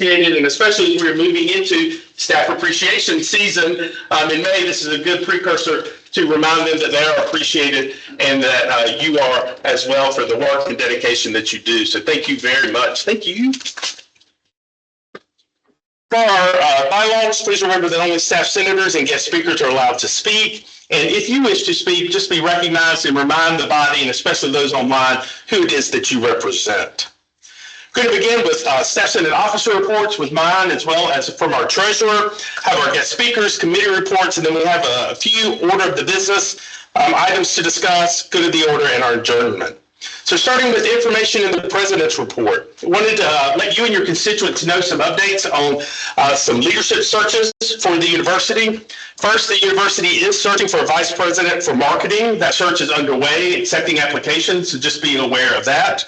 And especially as we're moving into staff appreciation season in May, this is a good precursor to remind them that they are appreciated and that you are as well for the work and dedication that you do. So thank you very much. Thank you. For our bylaws, please remember that only staff senators and guest speakers are allowed to speak. And if you wish to speak, just be recognized and remind the body, and especially those online, who it is that you represent. We're going to begin with staff senate officer reports with mine, as well as from our treasurer, have our guest speakers, committee reports, and then we have a few order of the business items to discuss, good of the order, and our adjournment. So starting with information in the president's report, I wanted to let you and your constituents know some updates on some leadership searches for the university. First, the university is searching for a vice president for marketing. That search is underway, accepting applications, so just being aware of that.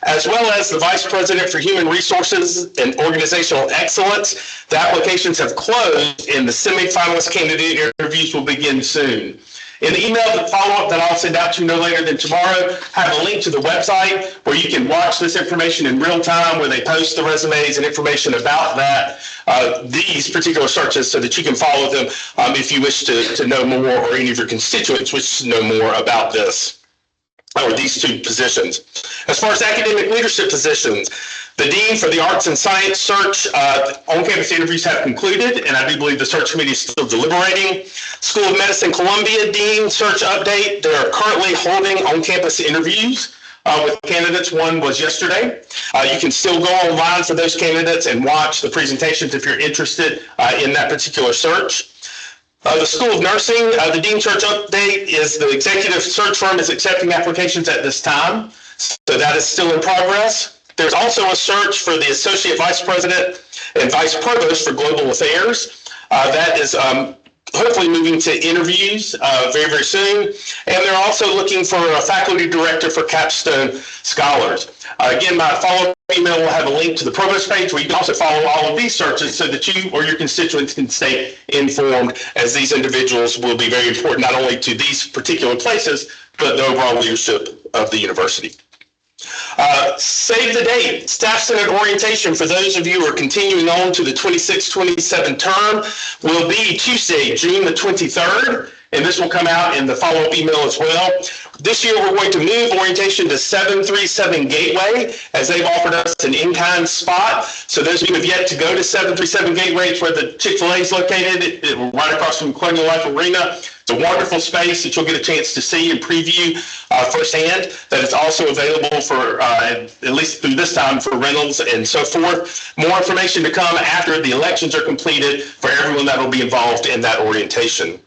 As well as the vice president for human resources and organizational excellence. The applications have closed and the semi-finalist candidate interviews will begin soon. In the email follow-up that I'll send out to you no later than tomorrow, have a link to the website where you can watch this information in real time, where they post the resumes and information about that, these particular searches, so that you can follow them if you wish to know more, or any of your constituents wish to know more about this, or these two positions. As far as academic leadership positions, the Dean for the Arts and Science search on-campus interviews have concluded, and I do believe the search committee is still deliberating. School of Medicine Columbia Dean search update, they are currently holding on-campus interviews with candidates. One was yesterday. You can still go online for those candidates and watch the presentations if you're interested in that particular search. The School of Nursing, the Dean search update is the executive search firm is accepting applications at this time. So that is still in progress. There's also a search for the Associate Vice President and Vice Provost for Global Affairs. That is hopefully moving to interviews very, very soon. And they're also looking for a faculty director for capstone scholars. Again, my follow-up email will have a link to the provost page where you can also follow all of these searches so that you or your constituents can stay informed, as these individuals will be very important not only to these particular places, but the overall leadership of the university. Save the date, Staff Senate orientation for those of you who are continuing on to the 26-27 term will be Tuesday, June the 23rd, and this will come out in the follow-up email as well. This year we're going to move orientation to 737 Gateway, as they've offered us an in-kind spot. So those of you who have yet to go to 737 Gateway, it's where the Chick-fil-A is located, right across from Colonial Life Arena. It's a wonderful space that you'll get a chance to see and preview firsthand. That is also available for, at least through this time, for rentals and so forth. More information to come after the elections are completed for everyone that will be involved in that orientation.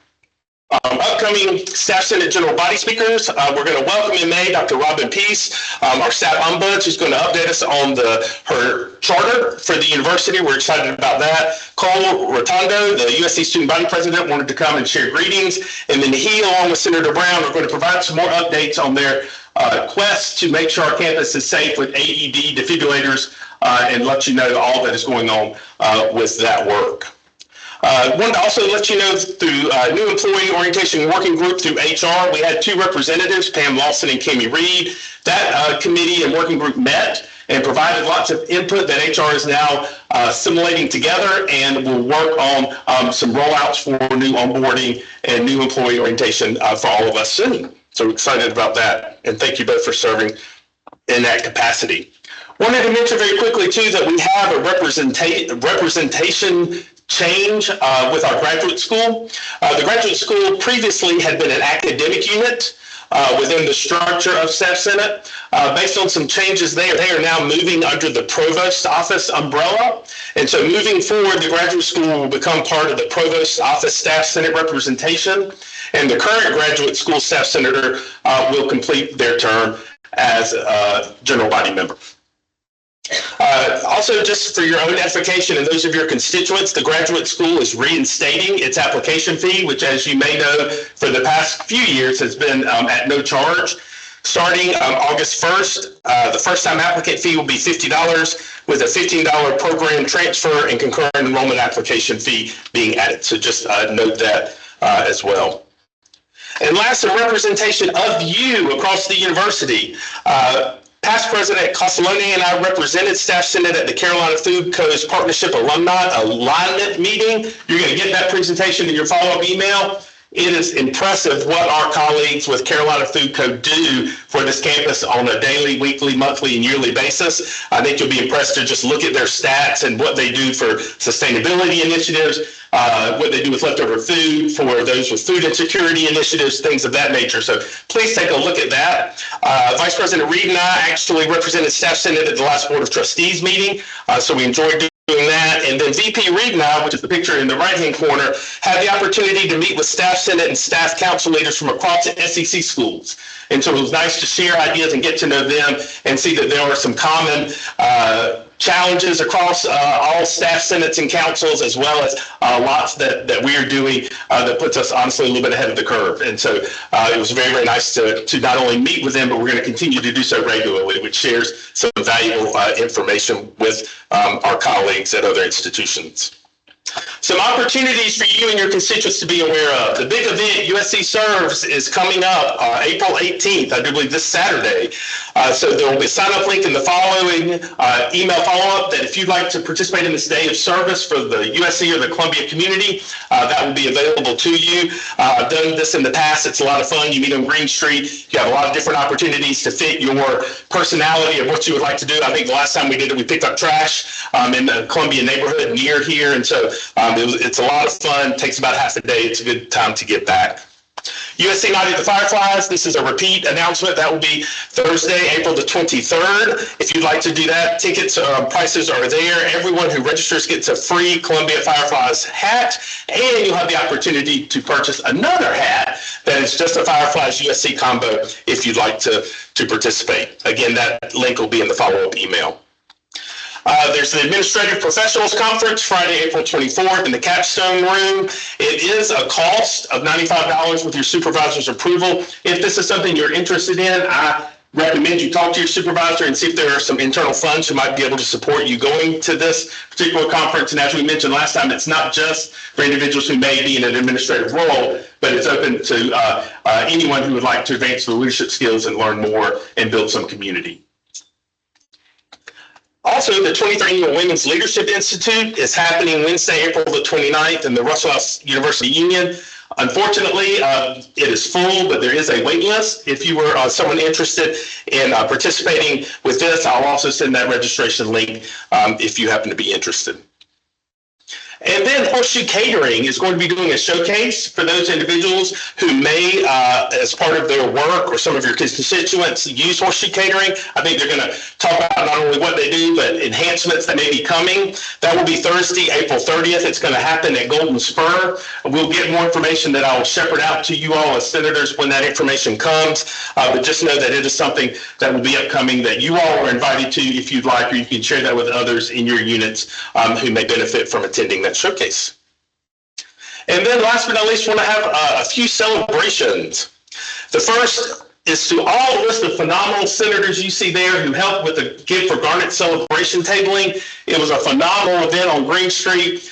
Upcoming Staff Senate General Body Speakers, we're going to welcome in May Dr. Robin Peace, our staff ombuds, who's going to update us on her charter for the university. We're excited about that. Cole Rotondo, the USC Student Body President, wanted to come and share greetings. And then he, along with Senator Brown, are going to provide some more updates on their quest to make sure our campus is safe with AED defibrillators and let you know all that is going on with that work. Wanted to also let you know through new employee orientation working group through HR, we had two representatives, Pam Lawson and Cami Reid. That committee and working group met and provided lots of input that HR is now assimilating together, and will work on some rollouts for new onboarding and new employee orientation for all of us soon. So we're excited about that, and thank you both for serving in that capacity. Wanted to mention very quickly too that we have a representation change with our graduate school. The graduate school previously had been an academic unit within the structure of Staff Senate. Based on some changes there, they are now moving under the Provost Office umbrella. And so moving forward, the graduate school will become part of the Provost Office Staff Senate representation. And the current graduate school staff senator will complete their term as a general body member. Also, just for your own edification and those of your constituents, the graduate school is reinstating its application fee, which, as you may know, for the past few years has been at no charge. Starting August 1st, the first-time applicant fee will be $50 with a $15 program transfer and concurrent enrollment application fee being added. So just note that as well. And last, a representation of you across the university. Past President Colie and I represented Staff Senate at the Carolina Food Co's Partnership Alumni Alignment Meeting. You're going to get that presentation in your follow-up email. It is impressive what our colleagues with Carolina Food Co. do for this campus on a daily, weekly, monthly, and yearly basis. I think you'll be impressed to just look at their stats and what they do for sustainability initiatives, what they do with leftover food, for those with food insecurity initiatives, things of that nature. So please take a look at that. Vice President Reid and I actually represented Staff Senate at the last Board of Trustees meeting, so we enjoyed doing that. And then VP Reid and I, which is the picture in the right-hand corner, had the opportunity to meet with Staff Senate and Staff Council leaders from across the SEC schools. And so it was nice to share ideas and get to know them and see that there are some common challenges across all staff senates and councils, as well as lots that we are doing that puts us honestly a little bit ahead of the curve. And so it was very, very nice to not only meet with them, but we're going to continue to do so regularly, which shares some valuable information with our colleagues at other institutions. Some opportunities for you and your constituents to be aware of. The big event, USC Serves, is coming up April 18th, I do believe this Saturday. So there will be a sign-up link in the following email follow-up that if you'd like to participate in this day of service for the USC or the Columbia community, that will be available to you. I've done this in the past. It's a lot of fun. You meet on Green Street. You have a lot of different opportunities to fit your personality of what you would like to do. I think the last time we did it, we picked up trash in the Columbia neighborhood near here. And so it's a lot of fun. It takes about half a day. It's a good time to get back. USC Night at the Fireflies, this is a repeat announcement. That will be Thursday, April the 23rd. If you'd like to do that, tickets prices are there. Everyone who registers gets a free Columbia Fireflies hat, and you'll have the opportunity to purchase another hat that is just a Fireflies USC combo if you'd like to participate. Again, that link will be in the follow-up email. There's the Administrative Professionals Conference, Friday, April 24th in the Capstone Room. It is a cost of $95 with your supervisor's approval. If this is something you're interested in, I recommend you talk to your supervisor and see if there are some internal funds who might be able to support you going to this particular conference. And as we mentioned last time, it's not just for individuals who may be in an administrative role, but it's open to anyone who would like to advance their leadership skills and learn more and build some community. Also, the 23rd Annual Women's Leadership Institute is happening Wednesday, April the 29th in the Russell House University Union. Unfortunately, it is full, but there is a wait list. If you were someone interested in participating with this, I'll also send that registration link if you happen to be interested. And then Horseshoe Catering is going to be doing a showcase for those individuals who may, as part of their work or some of your constituents, use Horseshoe Catering. I think they're going to talk about not only what they do, but enhancements that may be coming. That will be Thursday, April 30th. It's going to happen at Golden Spur. We'll get more information that I will shepherd out to you all as senators when that information comes. But just know that it is something that will be upcoming that you all are invited to if you'd like, or you can share that with others in your units who may benefit from attending that showcase. And then last but not least, we want to have a few celebrations. The first is to all the list of phenomenal senators you see there who helped with the Give for Garnet celebration tabling. It was a phenomenal event on Green Street.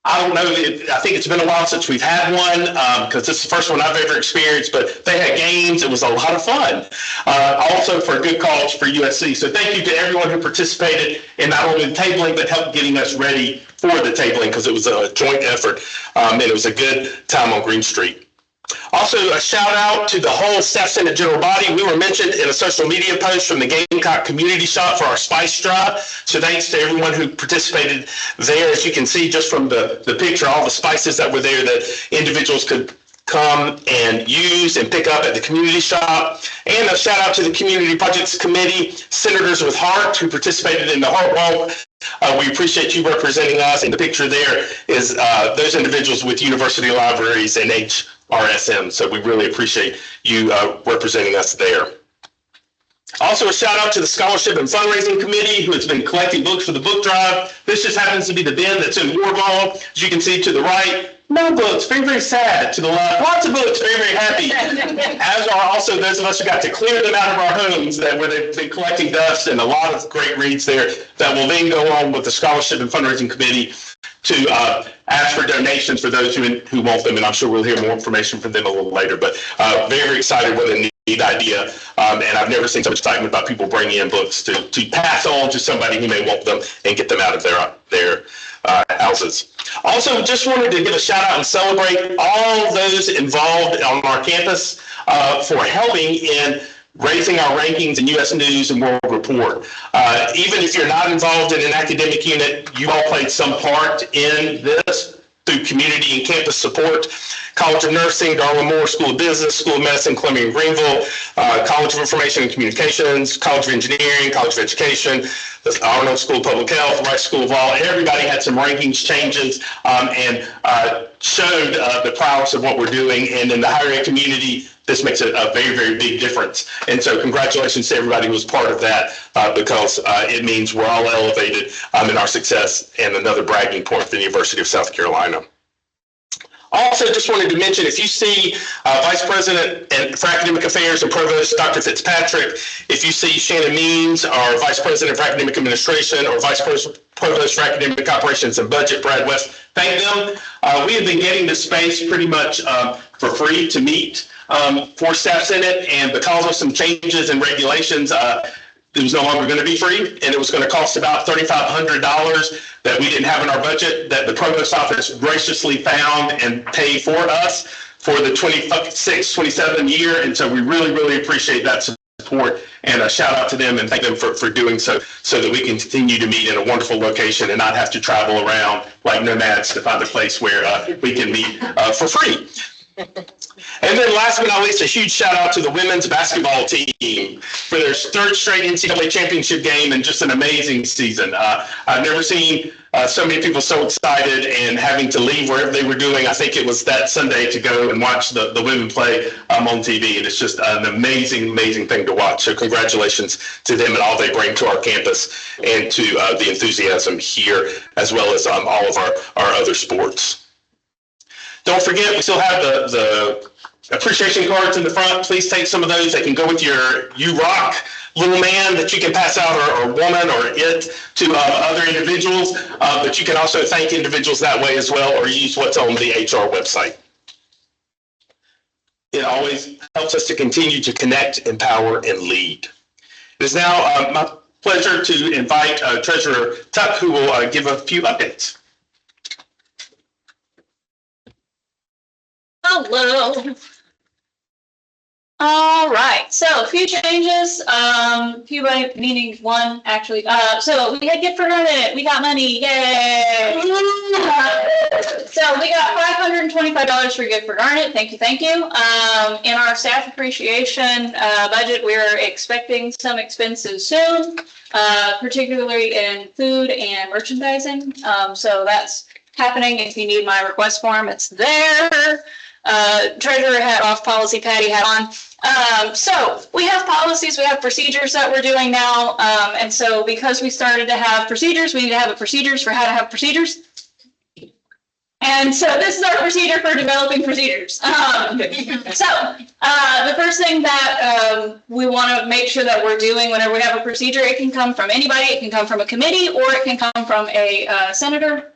I don't know, I think it's been a while since we've had one because this is the first one I've ever experienced, but they had games. It was a lot of fun. Also for a good cause for USC. So thank you to everyone who participated in not only the tabling, but helped getting us ready for the tabling because it was a joint effort and it was a good time on Green Street. Also, a shout out to the whole Staff Senate General Body. We were mentioned in a social media post from the Gamecock Community Shop for our Spice Drive. So thanks to everyone who participated there. As you can see just from the picture, all the spices that were there that individuals could come and use and pick up at the community shop. And a shout out to the Community Projects Committee, Senators with Heart, who participated in the Heart Walk. We appreciate you representing us. And the picture there is those individuals with university libraries and HRSM. So we really appreciate you representing us there. Also, a shout out to the Scholarship and Fundraising Committee, who has been collecting books for the book drive. This just happens to be the bin that's in Warhol. As you can see to the right, no books, very, very sad. To the left, lots of books, very, very happy. As are also those of us who got to clear them out of our homes where they've been collecting dust, and a lot of great reads there that will then go on with the Scholarship and Fundraising Committee to ask for donations for those who want them, and I'm sure we'll hear more information from them a little later. But very, very excited what a idea, and I've never seen so much excitement about people bringing in books to pass on to somebody who may want them and get them out of their houses. Also, just wanted to give a shout out and celebrate all those involved on our campus for helping in raising our rankings in U.S. News and World Report. Even if you're not involved in an academic unit, you all played some part in this through community and campus support. College of Nursing, Darwin Moore School of Business, School of Medicine, Columbia and Greenville, College of Information and Communications, College of Engineering, College of Education, the Arnold School of Public Health, Rice School of Law. Everybody had some rankings changes and showed the prowess of what we're doing. And in the higher ed community, this makes a very, very big difference. And so congratulations to everybody who was part of that because it means we're all elevated in our success, and another bragging point for the University of South Carolina. Also, just wanted to mention, if you see Vice President for Academic Affairs and Provost Dr. Fitzpatrick, if you see Shannon Means, our Vice President for Academic Administration, or Vice Provost for Academic Operations and Budget, Brad West, thank them. We have been getting this space pretty much for free to meet for Staff Senate, and because of some changes in regulations, it was no longer going to be free, and it was going to cost about $3,500 that we didn't have in our budget, that the Provost Office graciously found and paid for us for the 26-27 year. And so we really, really appreciate that support, and a shout out to them and thank them for doing so that we can continue to meet in a wonderful location and not have to travel around like nomads to find a place where we can meet for free. And then last but not least, a huge shout out to the women's basketball team for their third straight NCAA championship game and just an amazing season. I've never seen so many people so excited and having to leave wherever they were doing. I think it was that Sunday to go and watch the women play on TV. And it's just an amazing, amazing thing to watch. So congratulations to them and all they bring to our campus and to the enthusiasm here, as well as all of our other sports. Don't forget, we still have the appreciation cards in the front. Please take some of those. They can go with your You Rock little man that you can pass out, or woman, or it, to other individuals. But you can also thank individuals that way as well, or use what's on the HR website. It always helps us to continue to connect, empower, and lead. It is now my pleasure to invite Treasurer Tuck, who will give a few updates. Hello. All right, so a few changes, few meaning one actually. So we had gift for Harman, we got money, yay! So we got $525 for gift for Garnet. Thank you, thank you. In our staff appreciation budget, we're expecting some expenses soon, particularly in food and merchandising. So that's happening. If you need my request form, it's there. Treasurer hat off, policy Patty hat on. So we have policies, we have procedures that we're doing now. And so because we started to have procedures, we need to have procedures for how to have procedures. And so this is our procedure for developing procedures. The first thing that we want to make sure that we're doing whenever we have a procedure, it can come from anybody, it can come from a committee, or it can come from a senator.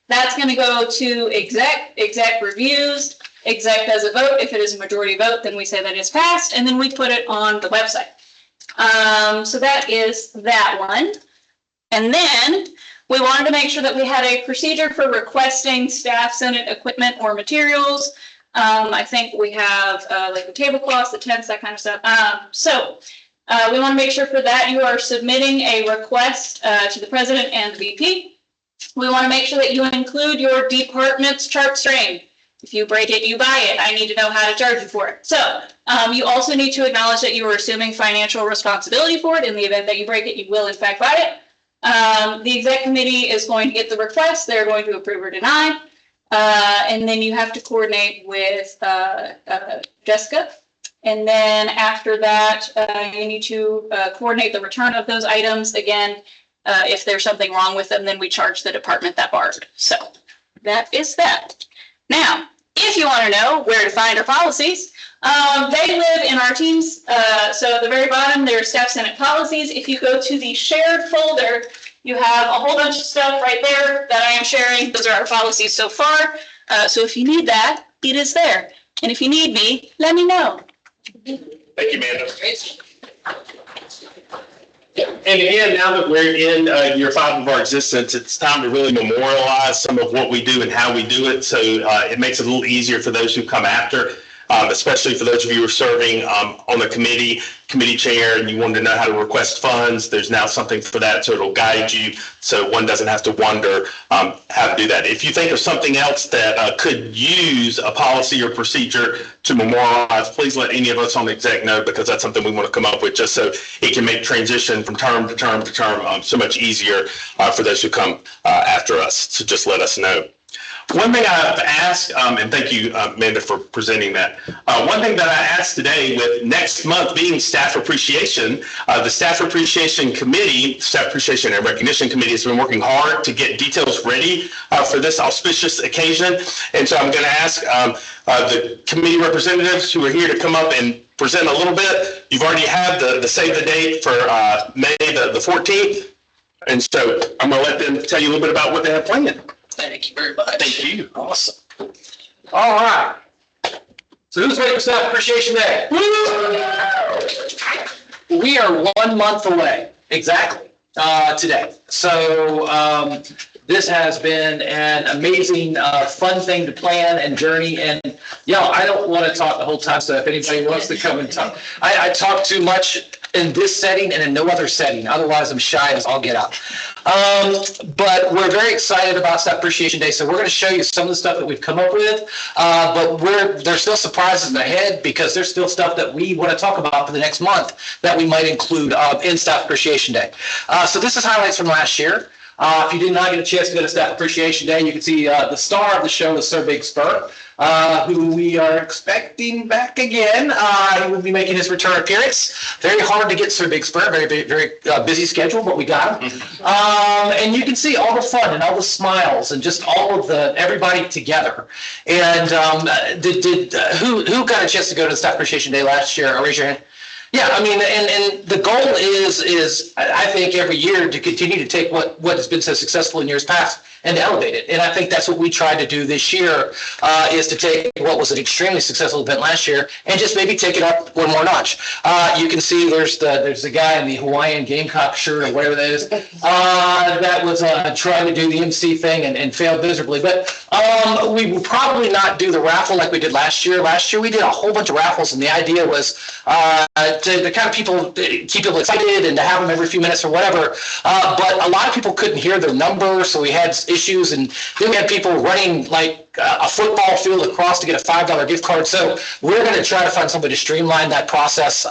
That's going to go to exec reviews, exec does a vote. If it is a majority vote, then we say that it's passed, and then we put it on the website. So that is that one. And then we wanted to make sure that we had a procedure for requesting staff senate equipment or materials. I think we have like the tablecloths, the tents, that kind of stuff. We want to make sure for that you are submitting a request to the president and the VP. We want to make sure that you include your department's chart stream. If you break it, you buy it. I need to know how to charge you for it. So you also need to acknowledge that you are assuming financial responsibility for it. In the event that you break it, you will in fact buy it. The exec committee is going to get the request. They're going to approve or deny. And then you have to coordinate with Jessica. And then after that, you need to coordinate the return of those items. Again, if there's something wrong with them, then we charge the department that borrowed. So that is that. Now, if you want to know where to find our policies, they live in our teams. So at the very bottom, there's Staff Senate policies. If you go to the shared folder, you have a whole bunch of stuff right there that I am sharing. Those are our policies so far. So if you need that, it is there. And if you need me, let me know. Thank you, Amanda. And again, now that we're in year 5 of our existence, it's time to really memorialize some of what we do and how we do it. So it makes it a little easier for those who come after, especially for those of you who are serving on the committee chair, and you wanted to know how to request funds. There's now something for that, so it'll guide you, so one doesn't have to wonder how to do that. If you think of something else that could use a policy or procedure to memorialize, please let any of us on the exec know, because that's something we want to come up with, just so it can make transition from term to term to term so much easier for those who come after us. So just let us know. One thing I've asked, and thank you, Amanda, for presenting that. One thing that I asked today, with next month being Staff Appreciation, the Staff Appreciation Committee, Staff Appreciation and Recognition Committee, has been working hard to get details ready for this auspicious occasion. And so I'm going to ask the committee representatives who are here to come up and present a little bit. You've already had the save the date for May the 14th. And so I'm going to let them tell you a little bit about what they have planned. Thank you very much. Thank you. Awesome. All right. So who's ready for Staff Appreciation Day? We are 1 month away, exactly, today. So this has been an amazing, fun thing to plan and journey. And I don't want to talk the whole time, so if anybody wants to come and talk, I talk too much in this setting and in no other setting. Otherwise, I'm shy as all get out. But we're very excited about Staff Appreciation Day. So we're going to show you some of the stuff that we've come up with. But there's still surprises ahead, because there's still stuff that we want to talk about for the next month that we might include in Staff Appreciation Day. So this is highlights from last year. If you did not get a chance to go to Staff Appreciation Day, you can see the star of the show is Sir Big Spur, who we are expecting back again. He will be making his return appearance. Very hard to get Sir Big Spur, very busy schedule, but we got him. And you can see all the fun and all the smiles and just all of everybody together. And who got a chance to go to Staff Appreciation Day last year? Raise your hand. Yeah, I mean, and the goal is I think every year to continue to take what has been so successful in years past and to elevate it. And I think that's what we tried to do this year, is to take what was an extremely successful event last year and just maybe take it up one more notch. You can see there's the guy in the Hawaiian Gamecock shirt or whatever that is, that was trying to do the MC thing and failed miserably. But we will probably not do the raffle like we did last year. Last year we did a whole bunch of raffles, and the idea was to kind of keep people excited and to have them every few minutes or whatever. But a lot of people couldn't hear their number, so we had issues, and then we had people running like a football field across to get a $5 gift card. So we're going to try to find somebody to streamline that process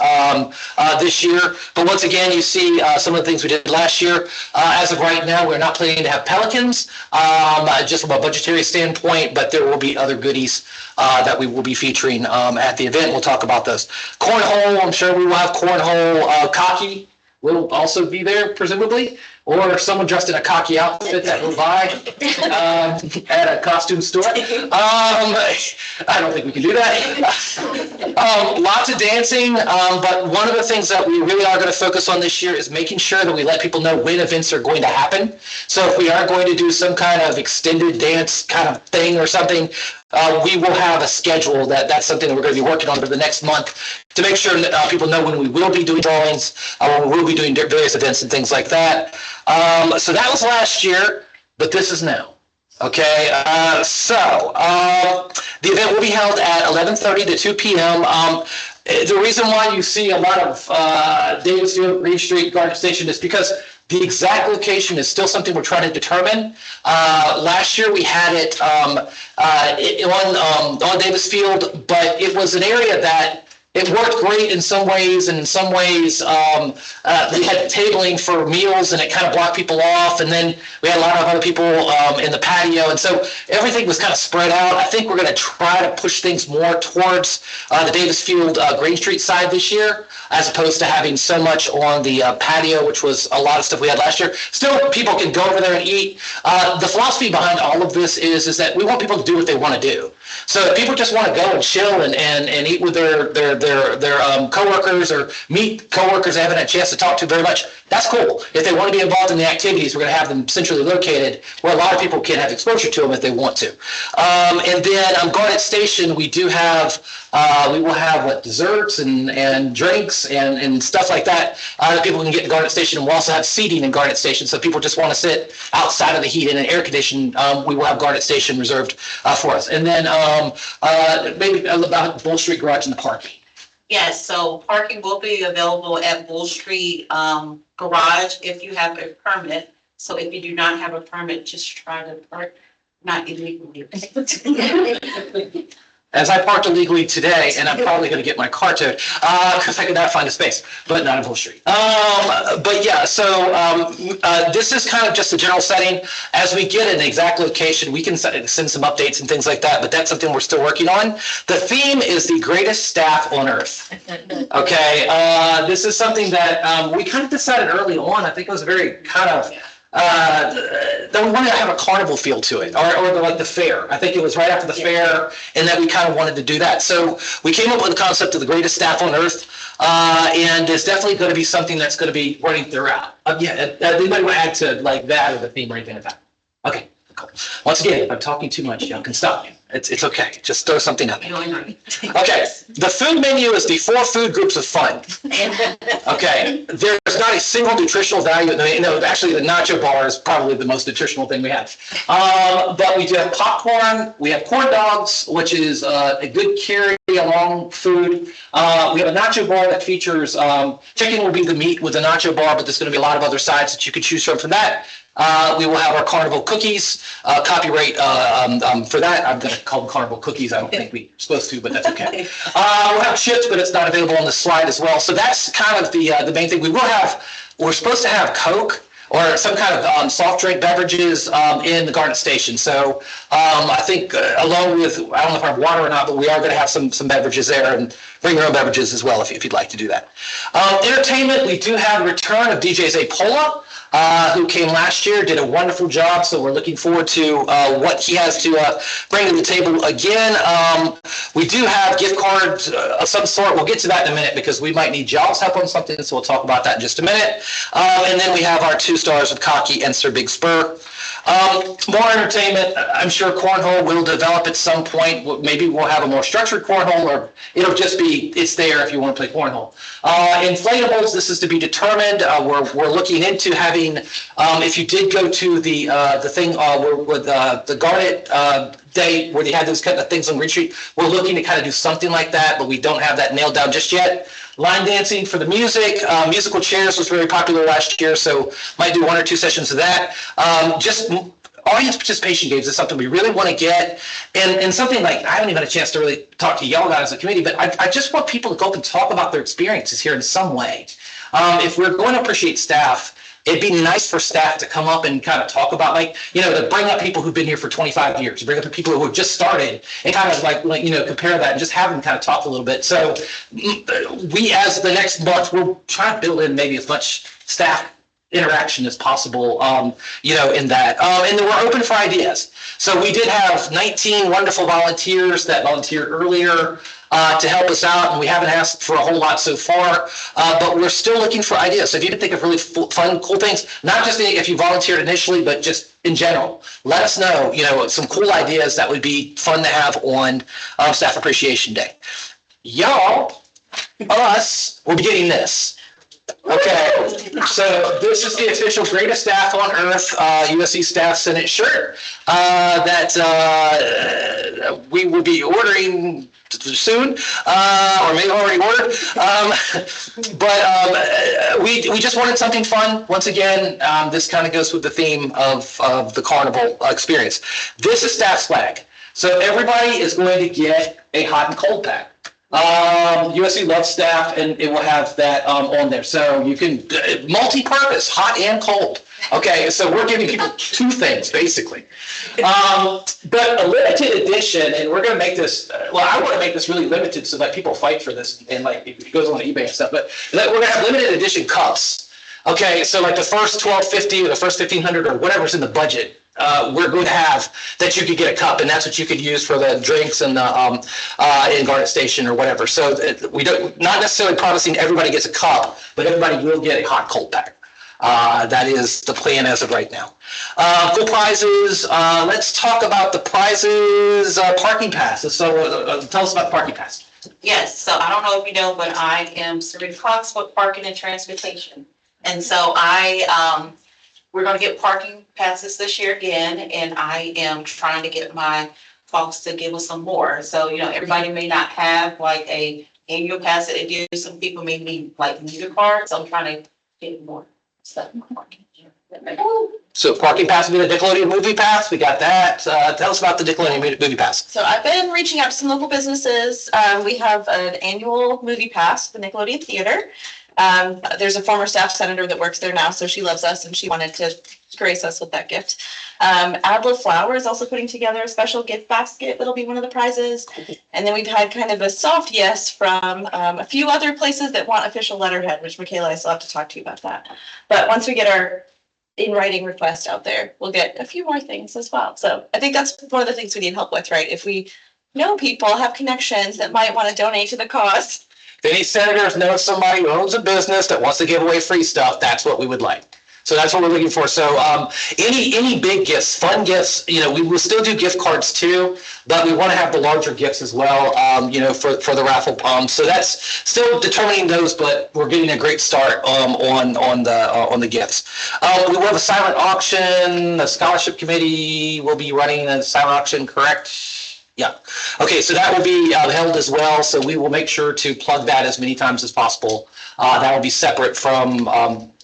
this year. But once again, you see some of the things we did last year. As of right now, we're not planning to have pelicans, just from a budgetary standpoint, but there will be other goodies that we will be featuring at the event. We'll talk about those. Cornhole, I'm sure we will have cornhole. Cocky will also be there, presumably. Or someone dressed in a cocky outfit that we'll buy at a costume store. I don't think we can do that. Lots of dancing, but one of the things that we really are going to focus on this year is making sure that we let people know when events are going to happen. So if we are going to do some kind of extended dance kind of thing or something, we will have a schedule. That's something that we're going to be working on for the next month to make sure that people know when we will be doing drawings, when we will be doing various events and things like that. So that was last year, but this is now. Okay, so the event will be held at 11:30 to 2 p.m. The reason why you see a lot of Davis Field, Reid Street, Garden Station is because the exact location is still something we're trying to determine. Last year we had it on Davis Field, but it was an area that it worked great in some ways, and in some ways we had tabling for meals, and it kind of blocked people off. And then we had a lot of other people in the patio, and so everything was kind of spread out. I think we're going to try to push things more towards the Davis Field, Green Street side this year, as opposed to having so much on the patio, which was a lot of stuff we had last year. Still, people can go over there and eat. The philosophy behind all of this is that we want people to do what they want to do. So if people just want to go and chill and eat with their coworkers or meet coworkers they haven't had a chance to talk to very much, that's cool. If they want to be involved in the activities, we're going to have them centrally located where a lot of people can have exposure to them if they want to. And then Garnet Station, we do have We will have desserts and drinks and stuff like that that people can get in Garnet Station. And we'll also have seating in Garnet Station. So if people just want to sit outside of the heat in an air condition, we will have Garnet Station reserved for us. And then maybe about Bull Street Garage and the parking. Yes, so parking will be available at Bull Street Garage if you have a permit. So if you do not have a permit, just try to park not illegally. As I parked illegally today, and I'm probably going to get my car towed because I could not find a space, but not in Bull Street. But yeah, so this is kind of just a general setting. As we get an exact location, we can send some updates and things like that, but that's something we're still working on. The theme is the greatest staff on earth. Okay, this is something that we kind of decided early on. I think it was a very kind of that we wanted to have a carnival feel to it, or like the fair. I think it was right after the fair, and that we kind of wanted to do that. So we came up with the concept of the greatest staff on earth, and it's definitely going to be something that's going to be running throughout. Anybody want to add to like that or the theme or anything like that? Okay, cool. Once again, if I'm talking too much, y'all can stop me. It's okay. Just throw something at me. Okay. The food menu is the 4 food groups of fun. Okay. There's not a single nutritional value. Actually, the nacho bar is probably the most nutritional thing we have. But we do have popcorn. We have corn dogs, which is a good carry along food. We have a nacho bar that features chicken will be the meat with the nacho bar, but there's going to be a lot of other sides that you can choose from that. We will have our carnival cookies, copyright for that. I'm going to call them carnival cookies. I don't think we're supposed to, but that's okay. We'll have chips, but it's not available on the slide as well. So that's kind of the main thing. We're supposed to have Coke or some kind of soft drink beverages in the Garnet Station. So I think along with, I don't know if I have water or not, but we are going to have some beverages there, and bring your own beverages as well if you'd like to do that. Entertainment, we do have a return of DJ Zapola, who came last year, did a wonderful job. So we're looking forward to what he has to bring to the table again. We do have gift cards of some sort. We'll get to that in a minute because we might need y'all's help on something. So we'll talk about that in just a minute. And then we have our 2 stars with Cocky and Sir Big Spur. More entertainment. I'm sure cornhole will develop at some point. Maybe we'll have a more structured cornhole, or it'll just be, it's there if you want to play cornhole. Inflatables, this is to be determined. We're looking into having, if you did go to the thing with the Garnet day where they had those kind of things on retreat, we're looking to kind of do something like that, but we don't have that nailed down just yet. Line dancing for the music. Musical chairs was very popular last year, so might do 1 or 2 sessions of that. Just audience participation games is something we really want to get, and something like, I haven't even had a chance to really talk to y'all about as a committee, but I just want people to go up and talk about their experiences here in some way. If we're going to appreciate staff, it'd be nice for staff to come up and kind of talk about, like, to bring up people who've been here for 25 years, bring up the people who have just started and kind of like compare that and just have them kind of talk a little bit. So we, as the next month, we'll try to build in maybe as much staff interaction as possible, in that. And then we're open for ideas. So we did have 19 wonderful volunteers that volunteered earlier to help us out, and we haven't asked for a whole lot so far, but we're still looking for ideas. So if you can think of really fun, cool things, not just if you volunteered initially, but just in general, let us know, some cool ideas that would be fun to have on Staff Appreciation Day. Y'all, us, will be getting this. Okay, so this is the official greatest staff on earth USC Staff Senate shirt that we will be ordering soon, or maybe already ordered. But we just wanted something fun. Once again, this kind of goes with the theme of the carnival experience. This is staff swag. So everybody is going to get a hot and cold pack. USC loves staff, and it will have that on there. So you can multi-purpose, hot and cold. Okay, so we're giving people 2 things basically. But a limited edition, and we're going to make this. Well, I want to make this really limited so that people fight for this, and like it goes on eBay and stuff. But we're going to have limited edition cups. Okay, so like the first 1250 or the first 1500 or whatever's in the budget. We're going to have that you could get a cup, and that's what you could use for the drinks and the in Garnet Station or whatever. So we don't, not necessarily promising everybody gets a cup, but everybody will get a hot cold pack. That is the plan as of right now. Cool prizes. Let's talk about the prizes. Parking pass. So tell us about the parking pass. Yes, so I don't know if you know, but I am Serena Cox with Parking and Transportation. And so we're gonna get parking passes this year again, and I am trying to get my folks to give us some more. So, everybody may not have like a annual pass that they do. Some people may need like meter cards. So I'm trying to get more stuff. So parking pass will be the Nickelodeon movie pass. We got that. Tell us about the Nickelodeon movie pass. So I've been reaching out to some local businesses. We have an annual movie pass, the Nickelodeon Theater. There's a former staff senator that works there now, so she loves us and she wanted to grace us with that gift. Adla Flower is also putting together a special gift basket that'll be one of the prizes. And then we've had kind of a soft yes from a few other places that want official letterhead, which Michaela, I still have to talk to you about that. But once we get our in writing request out there, we'll get a few more things as well. So I think that's one of the things we need help with, right? If we know people, have connections that might want to donate to the cause. If any senators know somebody who owns a business that wants to give away free stuff, that's what we would like. So that's what we're looking for. So any big gifts, fun gifts, we will still do gift cards too, but we want to have the larger gifts as well, for the raffle. So that's still determining those, but we're getting a great start on the gifts. We will have a silent auction. The scholarship committee will be running a silent auction, correct? Yeah. Okay, so that will be held as well. So we will make sure to plug that as many times as possible. That will be separate from,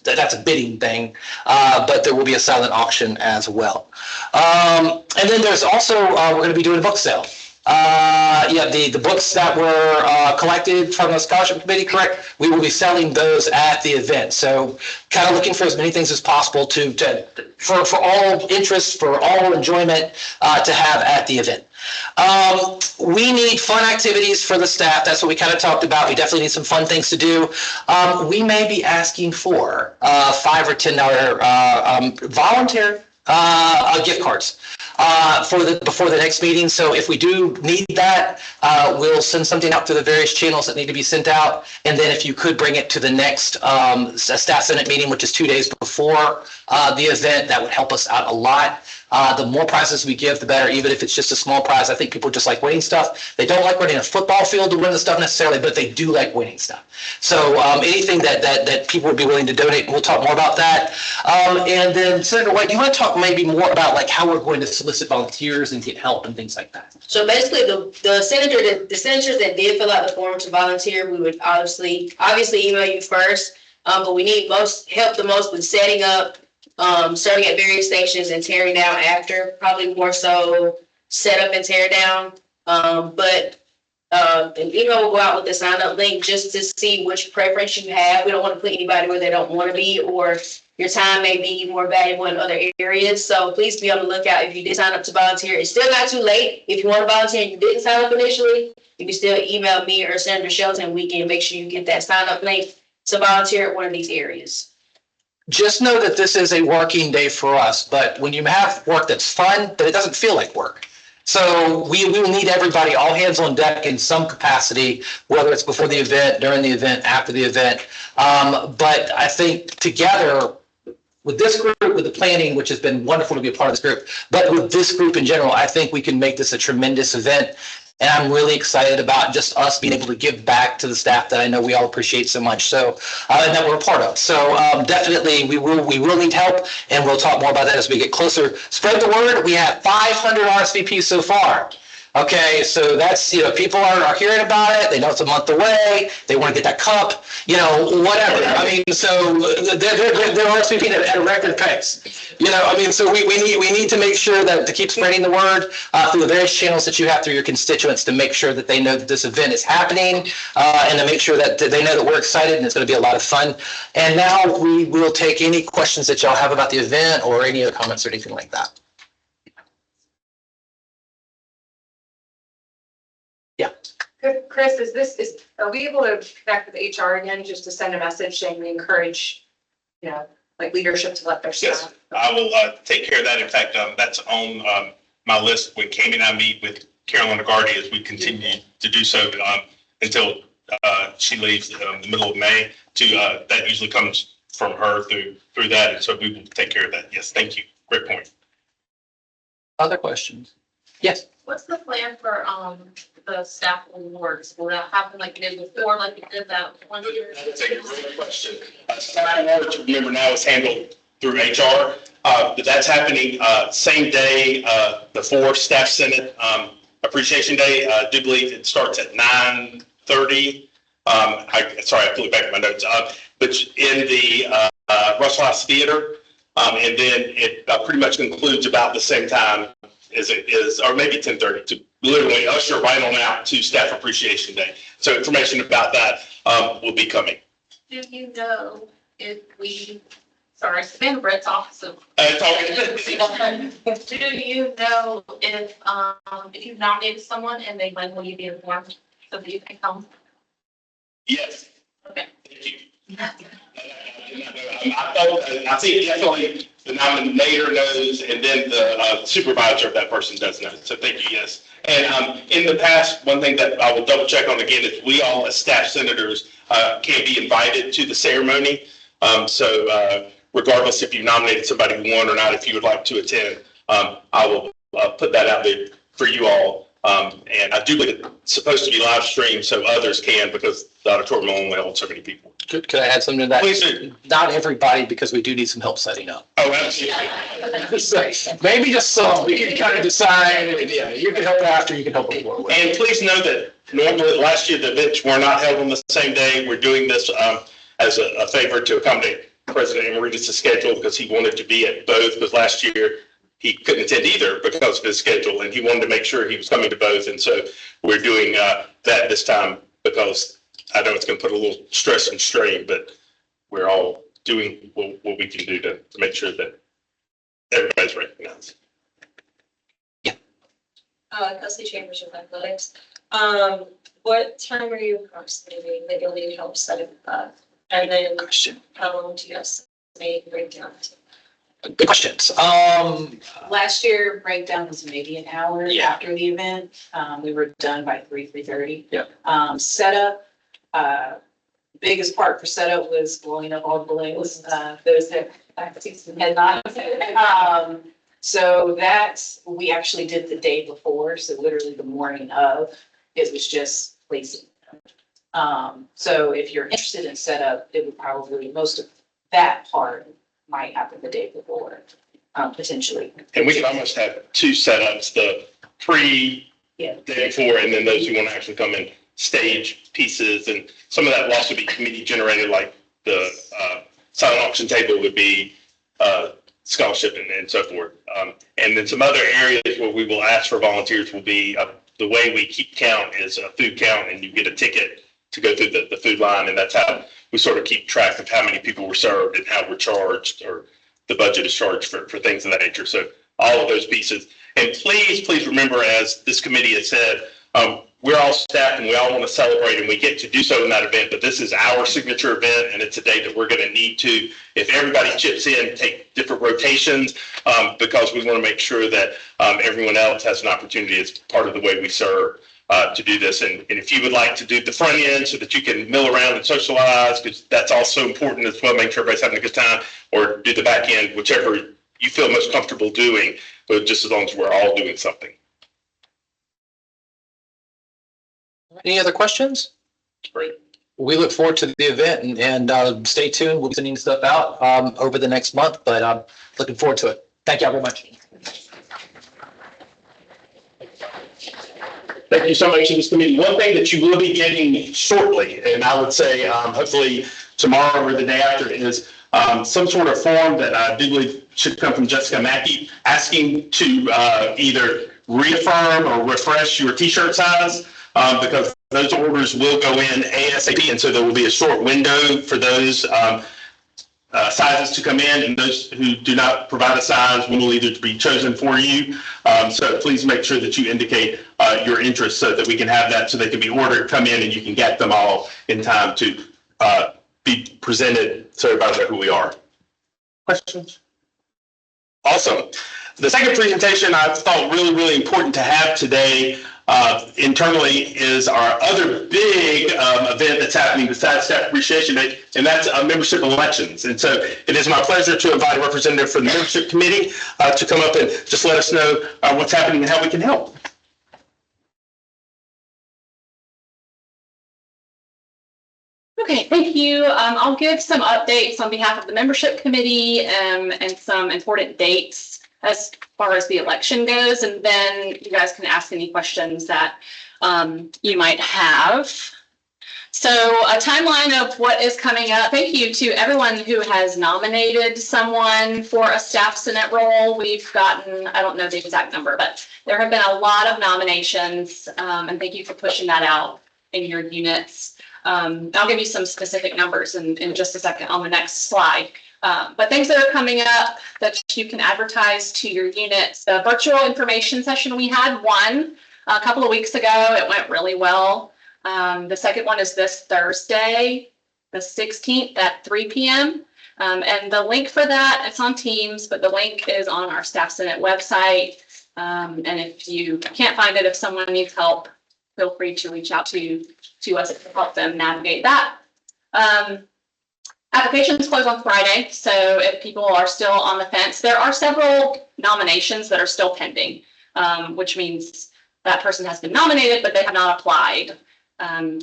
that's a bidding thing, but there will be a silent auction as well. And then there's also, we're going to be doing a book sale. The books that were collected from the scholarship committee, correct? We will be selling those at the event. So kind of looking for as many things as possible for all interests, for all enjoyment to have at the event. We need fun activities for the staff. That's what we kind of talked about. We definitely need some fun things to do. We may be asking for $5 or $10 volunteer gift cards before the next meeting. So if we do need that, we'll send something out to the various channels that need to be sent out. And then if you could bring it to the next staff senate meeting, which is 2 days before the event, that would help us out a lot. The more prizes we give, the better, even if it's just a small prize. I think people just like winning stuff. They don't like running a football field to win the stuff necessarily, but they do like winning stuff. So anything that people would be willing to donate, we'll talk more about that. And then Senator White, do you want to talk maybe more about like how we're going to solicit volunteers and get help and things like that? So basically, the senators that did fill out the form to volunteer, we would obviously email you first. But we need help the most with setting up, starting at various stations and tearing down after, probably more so set up and tear down. But an email will go out with the sign up link just to see which preference you have. We don't want to put anybody where they don't want to be, or your time may be more valuable in other areas. So please be on the lookout if you did sign up to volunteer. It's still not too late. If you want to volunteer and you didn't sign up initially, you can still email me or Senator Shelton, and we can make sure you get that sign up link to volunteer at one of these areas. Just know that this is a working day for us, but when you have work that's fun, but it doesn't feel like work. So we will need everybody, all hands on deck in some capacity, whether it's before the event, during the event, after the event. But I think together with this group, with the planning, which has been wonderful to be a part of this group, but with this group in general, I think we can make this a tremendous event. And I'm really excited about just us being able to give back to the staff that I know we all appreciate so much. So, and that we're a part of. So definitely we will need help, and we'll talk more about that as we get closer. Spread the word. We have 500 RSVPs so far. Okay, so that's, people are hearing about it. They know it's a month away. They want to get that cup, whatever. I mean, so they're RSVPing at a record pace. So we need to make sure that to keep spreading the word through the various channels that you have through your constituents to make sure that they know that this event is happening and to make sure that they know that we're excited and it's going to be a lot of fun. And now we will take any questions that y'all have about the event or any other comments or anything like that. Yeah. Chris, are we able to connect with HR again, just to send a message saying we encourage, leadership to let their staff? Yes, I will take care of that. In fact, that's on my list when Cami and I meet with Carolyn Lagarde as we continue to do so until she leaves in the middle of May. That usually comes from her through that, and so we will take care of that. Yes, thank you. Great point. Other questions? Yes. What's the plan for, the staff awards? Will that happen like it did before, like we did that one year? That's a great question. Staff awards, remember now, is handled through HR. But that's happening same day before Staff Senate Appreciation Day. I do believe it starts at 9:30. Sorry, I flew back at my notes. But in the Russell House Theater, and then it pretty much concludes about the same time as it is, or maybe 10:30, to literally usher right on out to Staff Appreciation Day. So information about that will be coming. Do you know if we, sorry, Savannah Britt's office. Do you know if you've nominated someone and they win, will you be informed so that you can come? Yes. Okay. Thank you. I think definitely the nominator knows, and then the supervisor of that person does know. So thank you, yes. And in the past, one thing that I will double check on again is we all as staff senators can be invited to the ceremony. So regardless if you nominated somebody who won or not, if you would like to attend, I will put that out there for you all. And I do believe it's supposed to be live streamed so others can, because the auditorium only holds so many people. Could I add something to that? Please do. Not everybody, because we do need some help setting up. Oh, absolutely. So, maybe just some, we can kind of decide, and, yeah, you can help after, you can help before. And please know that normally last year the events were not held on the same day. We're doing this as a favor to accommodate President Emeritus' schedule, because he wanted to be at both, because last year he couldn't attend either because of his schedule, and he wanted to make sure he was coming to both. And so we're doing that this time, because I know it's going to put a little stress and strain, but we're all doing what we can do to make sure that everybody's recognized. Yeah. Kelsey Chambers with Athletics. What time are you estimating that you'll need help setting up? And then how long do you estimate breakdown? Good questions. Last year, breakdown was maybe an hour after the event. We were done by 3:30. Yeah. Setup, biggest part for setup was blowing up all the balloons. Those that had not. So that's, we actually did the day before. So literally the morning of, it was just placing. So if you're interested in setup, it would probably, most of that part might happen the day before, potentially. And we can almost have two setups, the day before, and then those who want to actually come and stage pieces. And some of that will also be committee generated, like the silent auction table would be scholarship and so forth. And then some other areas where we will ask for volunteers will be, the way we keep count is a food count, and you get a ticket to go through the food line. And that's how we sort of keep track of how many people were served and how we're charged, or the budget is charged for things of that nature. So all of those pieces. And please remember, as this committee has said, we're all staff and we all want to celebrate, and we get to do so in that event, but this is our signature event, and it's a day that we're going to need to, if everybody chips in, take different rotations, because we want to make sure that everyone else has an opportunity as part of the way we serve to do this. And if you would like to do the front end so that you can mill around and socialize, because that's also important as well, make sure everybody's having a good time, or do the back end, whichever you feel most comfortable doing, but just as long as we're all doing something. Any other questions? Great. We look forward to the event, and stay tuned. We'll be sending stuff out over the next month, but I'm looking forward to it. Thank you all very much. Thank you so much to this committee. One thing that you will be getting shortly, and I would say hopefully tomorrow or the day after, is some sort of form that I do believe should come from Jessica Mackey, asking to either reaffirm or refresh your t-shirt size, because those orders will go in ASAP, and so there will be a short window for those sizes to come in, and those who do not provide a size will either be chosen for you. So please make sure that you indicate your interest so that we can have that, so they can be ordered, come in, and you can get them all in time to be presented so everybody knows who we are. Questions? Awesome. The second presentation I thought really important to have today internally is our other big event that's happening besides Staff Appreciation Day, and that's membership elections. And so it is my pleasure to invite a representative from the membership committee to come up and just let us know what's happening and how we can help. Okay, thank you. I'll give some updates on behalf of the membership committee and some important dates as far as the election goes, and then you guys can ask any questions that you might have. So a timeline of what is coming up. Thank you to everyone who has nominated someone for a staff senate role. We've gotten, I don't know the exact number, but there have been a lot of nominations, and thank you for pushing that out in your units. I'll give you some specific numbers in just a second on the next slide. But things that are coming up that you can advertise to your units. The virtual information session, we had one a couple of weeks ago. It went really well. The second one is this Thursday, the 16th at 3 p.m. And the link for that, it's on Teams, but the link is on our Staff Senate website. And if you can't find it, if someone needs help, feel free to reach out to us to help them navigate that. Applications close on Friday, so if people are still on the fence, there are several nominations that are still pending, which means that person has been nominated, but they have not applied.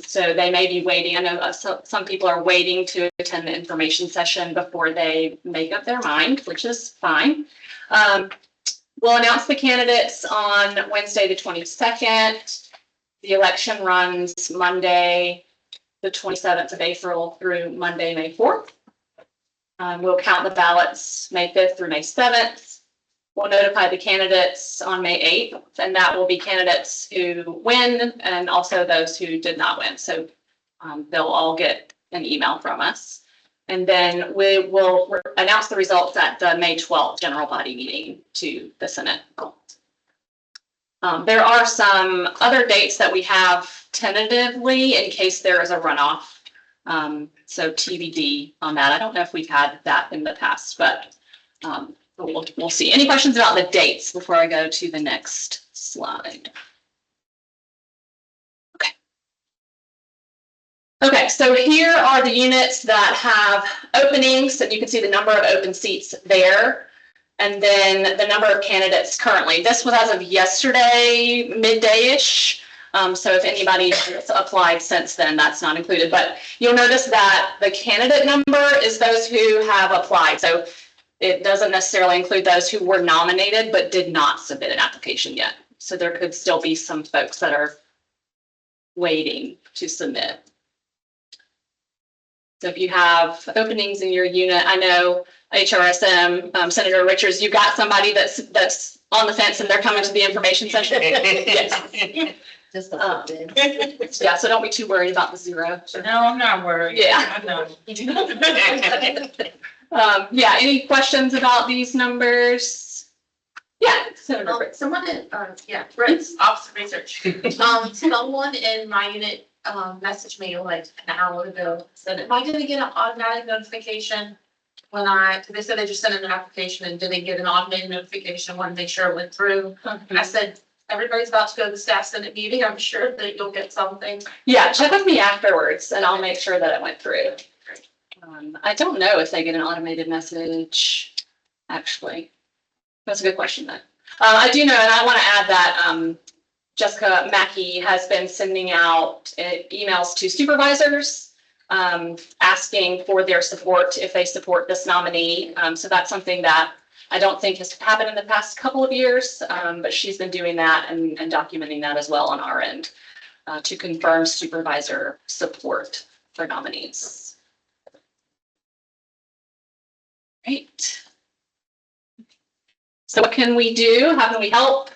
So they may be waiting. I know some people are waiting to attend the information session before they make up their mind, which is fine. We'll announce the candidates on Wednesday, the 22nd. The election runs Monday, the 27th of April through Monday, May 4th. We'll count the ballots May 5th through May 7th. We'll notify the candidates on May 8th, and that will be candidates who win and also those who did not win. So they'll all get an email from us. And then we will announce the results at the May 12th general body meeting to the Senate. There are some other dates that we have tentatively in case there is a runoff. So TBD on that. I don't know if we've had that in the past, but we'll see. Any questions about the dates before I go to the next slide? Okay. Okay, so here are the units that have openings, and you can see the number of open seats there. And then the number of candidates currently. This was as of yesterday, midday-ish. So if anybody has applied since then, that's not included. But you'll notice that the candidate number is those who have applied. So it doesn't necessarily include those who were nominated but did not submit an application yet. So there could still be some folks that are waiting to submit. So if you have openings in your unit, I know HRSM, Senator Richards, you got somebody that's on the fence and they're coming to the information session. Yes. Just a bit. Yeah, so don't be too worried about the zero. No, I'm not worried. Yeah. I know. Yeah, any questions about these numbers? Yeah, Senator Britz. Someone, Britz, Office of Research. Someone in my unit, messaged me like an hour ago, said, am I gonna get an automatic notification when they said they just sent in an application and didn't get an automated notification, wanted to make sure it went through. And I said, everybody's about to go to the staff senate meeting. I'm sure that you'll get something. Yeah, check with me afterwards and I'll make sure that it went through. I don't know if they get an automated message, actually. That's a good question then. I do know, and I want to add that Jessica Mackey has been sending out emails to supervisors asking for their support if they support this nominee. So that's something that I don't think has happened in the past couple of years, but she's been doing that and documenting that as well on our end to confirm supervisor support for nominees. Great. So what can we do? How can we help?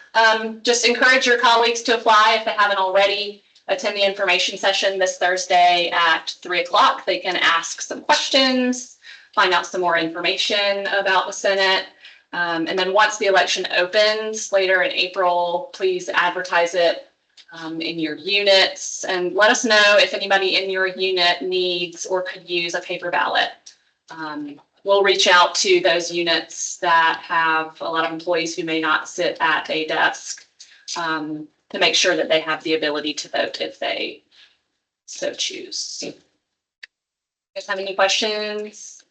Just encourage your colleagues to apply if they haven't already. Attend the information session this Thursday at 3 o'clock. They can ask some questions, find out some more information about the Senate. And then once the election opens later in April, please advertise it in your units and let us know if anybody in your unit needs or could use a paper ballot. We'll reach out to those units that have a lot of employees who may not sit at a desk. to make sure that they have the ability to vote if they so choose. You guys have any questions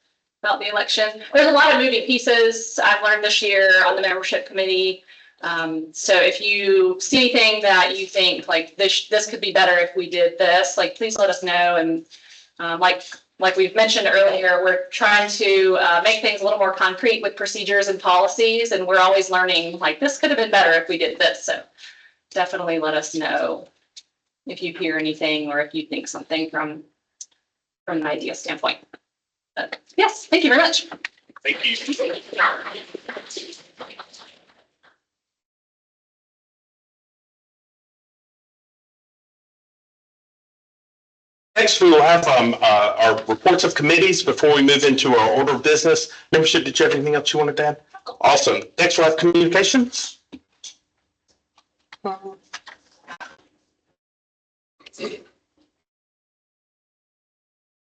about the election? There's a lot of moving pieces I've learned this year on the membership committee. So if you see anything that you think like this could be better if we did this, like please let us know. And like we've mentioned earlier, we're trying to make things a little more concrete with procedures and policies, and we're always learning like this could have been better if we did this. So definitely let us know if you hear anything or if you think something from an idea standpoint. But yes, thank you very much. Thank you. Next, we will have our reports of committees before we move into our order of business. Membership, did you have anything else you wanted to add? Awesome. Next, we'll have communications.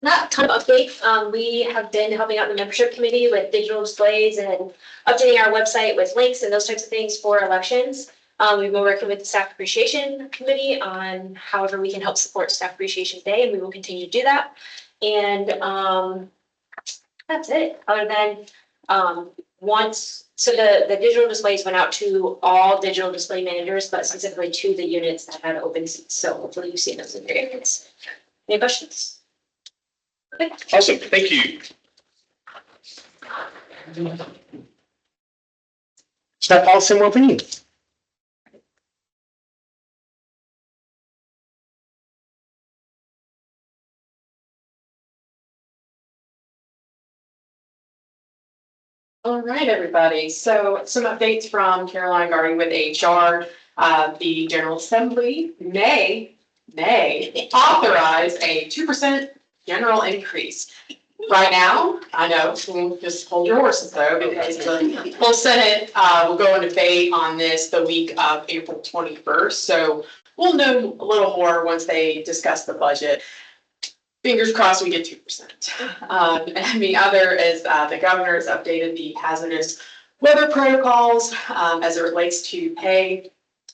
Not a ton of updates. We have been helping out the membership committee with digital displays and updating our website with links and those types of things for elections. We've been working with the Staff Appreciation Committee on however we can help support Staff Appreciation Day, and we will continue to do that. And that's it. Other than so the digital displays went out to all digital display managers, but specifically to the units that had open seats. So hopefully you see those in your units. Any questions? Okay. Awesome. Thank you. Staff policy and well-being. All right, everybody. So some updates from Caroline Gardy with HR. The General Assembly may authorize a 2% general increase. Right now, I know, just hold your horses though, because the full Senate will go into debate on this the week of April 21st. So we'll know a little more once they discuss the budget. Fingers crossed we get 2%. And the other is the governor has updated the hazardous weather protocols as it relates to pay.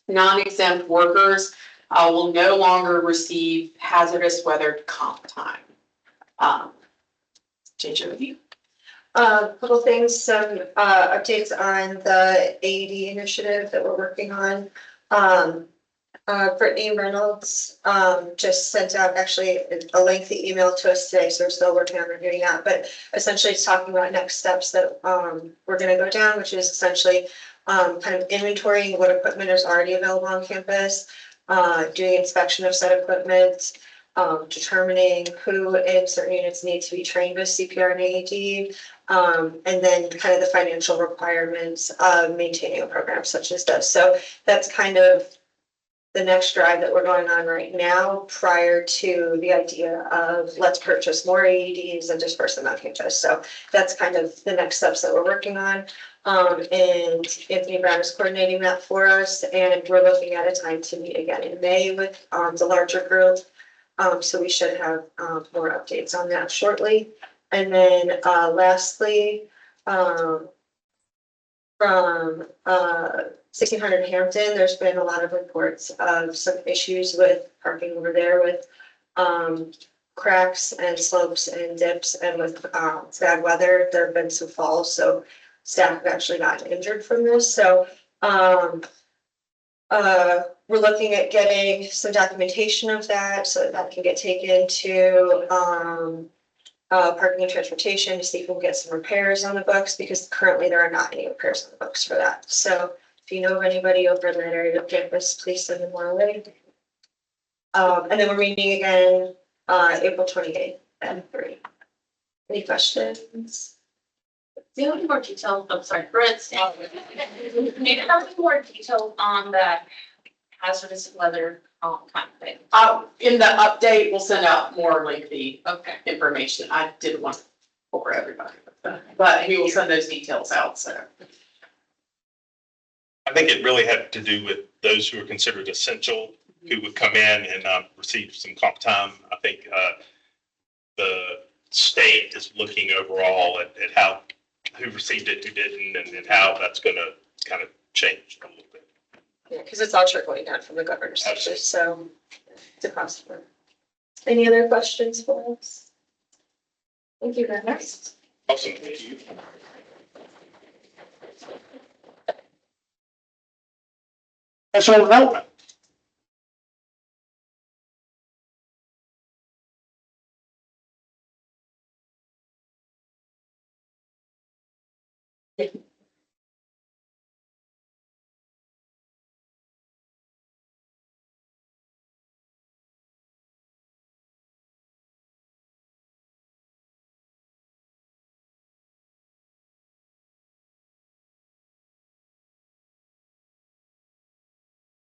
Non-exempt workers will no longer receive hazardous weather comp time. Change it with you. Couple things, some updates on the AED initiative that we're working on. Brittany Reynolds just sent out actually a lengthy email to us today, so we're still working on reviewing that. But essentially, it's talking about next steps that we're going to go down, which is essentially kind of inventorying what equipment is already available on campus, doing inspection of said equipment, determining who in certain units need to be trained with CPR and AED, and then kind of the financial requirements of maintaining a program such as this. So that's kind of the next drive that we're going on right now prior to the idea of let's purchase more AEDs and disperse them on campus. So that's kind of the next steps that we're working on. And Anthony Brown is coordinating that for us, and we're looking at a time to meet again in May with the larger group. So we should have more updates on that shortly. And then lastly, from 1600 Hampton, there's been a lot of reports of some issues with parking over there with cracks and slopes and dips, and with bad weather, there have been some falls. So staff have actually gotten injured from this. So we're looking at getting some documentation of that so that can get taken to parking and transportation to see if we can get some repairs on the books, because currently there are not any repairs on the books for that. So if you know of anybody over in that area of campus, please send them our way. And then we're meeting again April 28th at 3. Any questions? The only more detail, I'm sorry, Britz, maybe a little more detail on that hazardous weather kind of thing. In the update, we'll send out more lengthy information. I didn't want to for everybody, but we will send those details out. So I think it really had to do with those who are considered essential, who would come in and receive some comp time. I think the state is looking overall at how who received it, who didn't, and how that's going to kind of change a little bit. because it's all trickling down from the governor's office, Absolutely. so it's across the board. Any other questions for us? Thank you very much. Awesome, thank you. Professional development.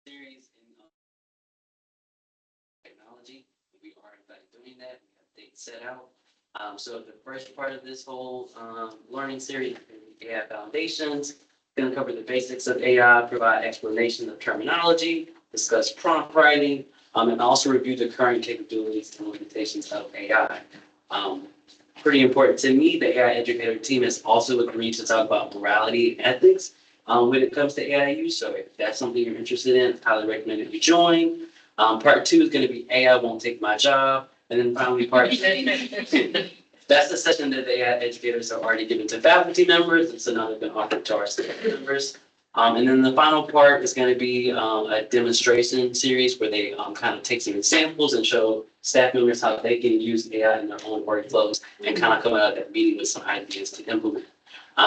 Series in technology. We are in fact doing that. We have dates set out. So the first part of this whole learning series is AI Foundations. Going to cover the basics of AI, provide explanation of terminology, discuss prompt writing, and also review the current capabilities and limitations of AI. Pretty important to me, the AI educator team has also agreed to talk about morality and ethics when it comes to AI use. So if that's something you're interested in, I highly recommend that you join. Part 2 is going to be AI won't take my job. And then finally, part 3, that's the session that the AI educators are already given to faculty members. It's another been offered to our staff members. And then the final part is going to be a demonstration series where they kind of take some examples and show staff members how they can use AI in their own workflows and kind of come out of that meeting with some ideas to implement.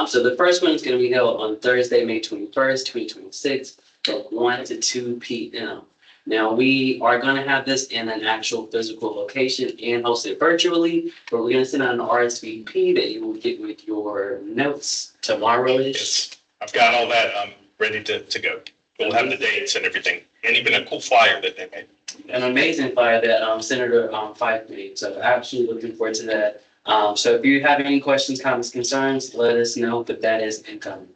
So the first one is going to be held on Thursday, May 21st, 2026, from 1 to 2 p.m. Now, we are going to have this in an actual physical location and host it virtually, but we're going to send out an RSVP that you will get with your notes tomorrow-ish. I've got all that, I'm ready to go. We'll have the dates and everything, and even a cool flyer that they made. An amazing flyer that Senator Fife made, so absolutely looking forward to that. So if you have any questions, comments, concerns, let us know, but that is incoming.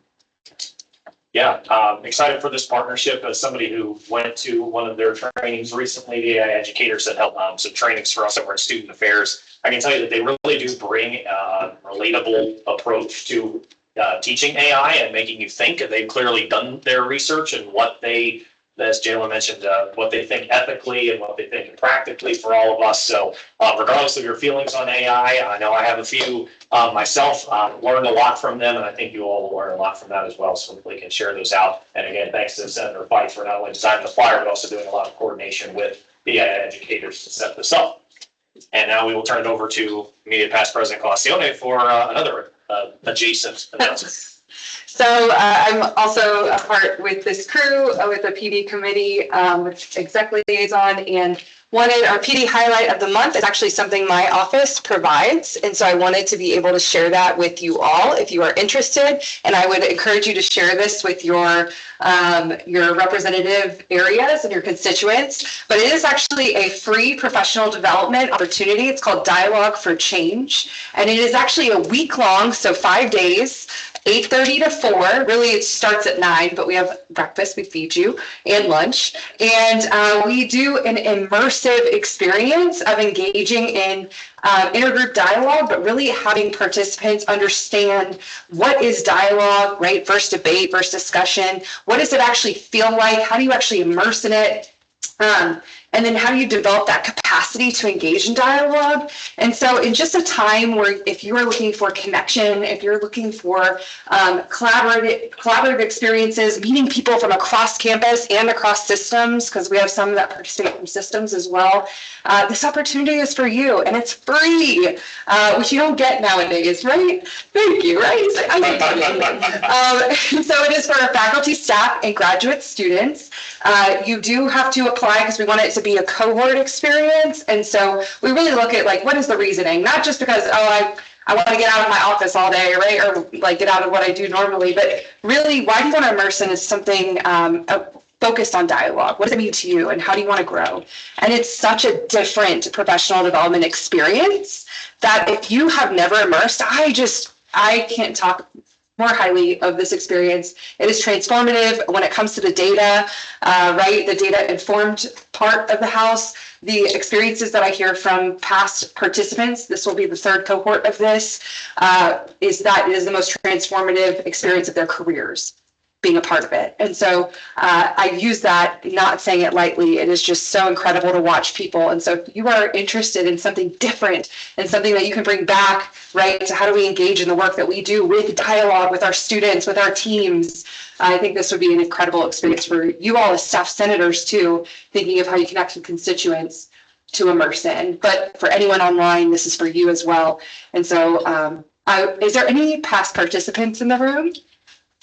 Yeah, excited for this partnership. As somebody who went to one of their trainings recently, the AI educators that held some trainings for us over in student affairs. I can tell you that they really do bring a relatable approach to teaching AI and making you think. They've clearly done their research and what they, as Jalen mentioned, what they think ethically and what they think practically for all of us. So regardless of your feelings on AI, I know I have a few myself, learned a lot from them, and I think you all will learn a lot from that as well. So hopefully can share those out. And again, thanks to Senator Fife for not only designing the flyer, but also doing a lot of coordination with the AI educators to set this up. And now we will turn it over to immediate past President Colacione for another adjacent announcement. So I'm also a part with this crew, with the PD committee, with exec liaison, and wanted our PD highlight of the month is actually something my office provides. And so I wanted to be able to share that with you all if you are interested. And I would encourage you to share this with your representative areas and your constituents. But it is actually a free professional development opportunity. It's called Dialogue for Change. And it is actually a week long, so 5 days. 8:30 to 4. Really, it starts at 9, but we have breakfast, we feed you, and lunch. And we do an immersive experience of engaging in intergroup dialogue, but really having participants understand what is dialogue, right? Versus debate, versus discussion. What does it actually feel like? How do you actually immerse in it? And then how do you develop that capacity to engage in dialogue? And so in just a time where if you are looking for connection, if you're looking for collaborative experiences, meeting people from across campus and across systems, because we have some that participate from systems as well, this opportunity is for you, and it's free, which you don't get nowadays, right? Thank you, right? So it is for our faculty, staff, and graduate students. You do have to apply because we want it to be a cohort experience. And so we really look at like, what is the reasoning? Not just because, I want to get out of my office all day, right? Or like get out of what I do normally, but really, why do you want to immerse in something focused on dialogue? What does it mean to you and how do you want to grow? And it's such a different professional development experience that if you have never immersed, I can't talk more highly of this experience. It is transformative when it comes to the data, right? The data informed part of the house, the experiences that I hear from past participants, this will be the third cohort of this, is that it is the most transformative experience of their careers. being a part of it. And so I use that, not saying it lightly. It is just so incredible to watch people. And so if you are interested in something different and something that you can bring back, right, to how do we engage in the work that we do with dialogue, with our students, with our teams, I think this would be an incredible experience for you all as staff senators too, thinking of how you connect with constituents to immerse in. But for anyone online, this is for you as well. And so is there any past participants in the room?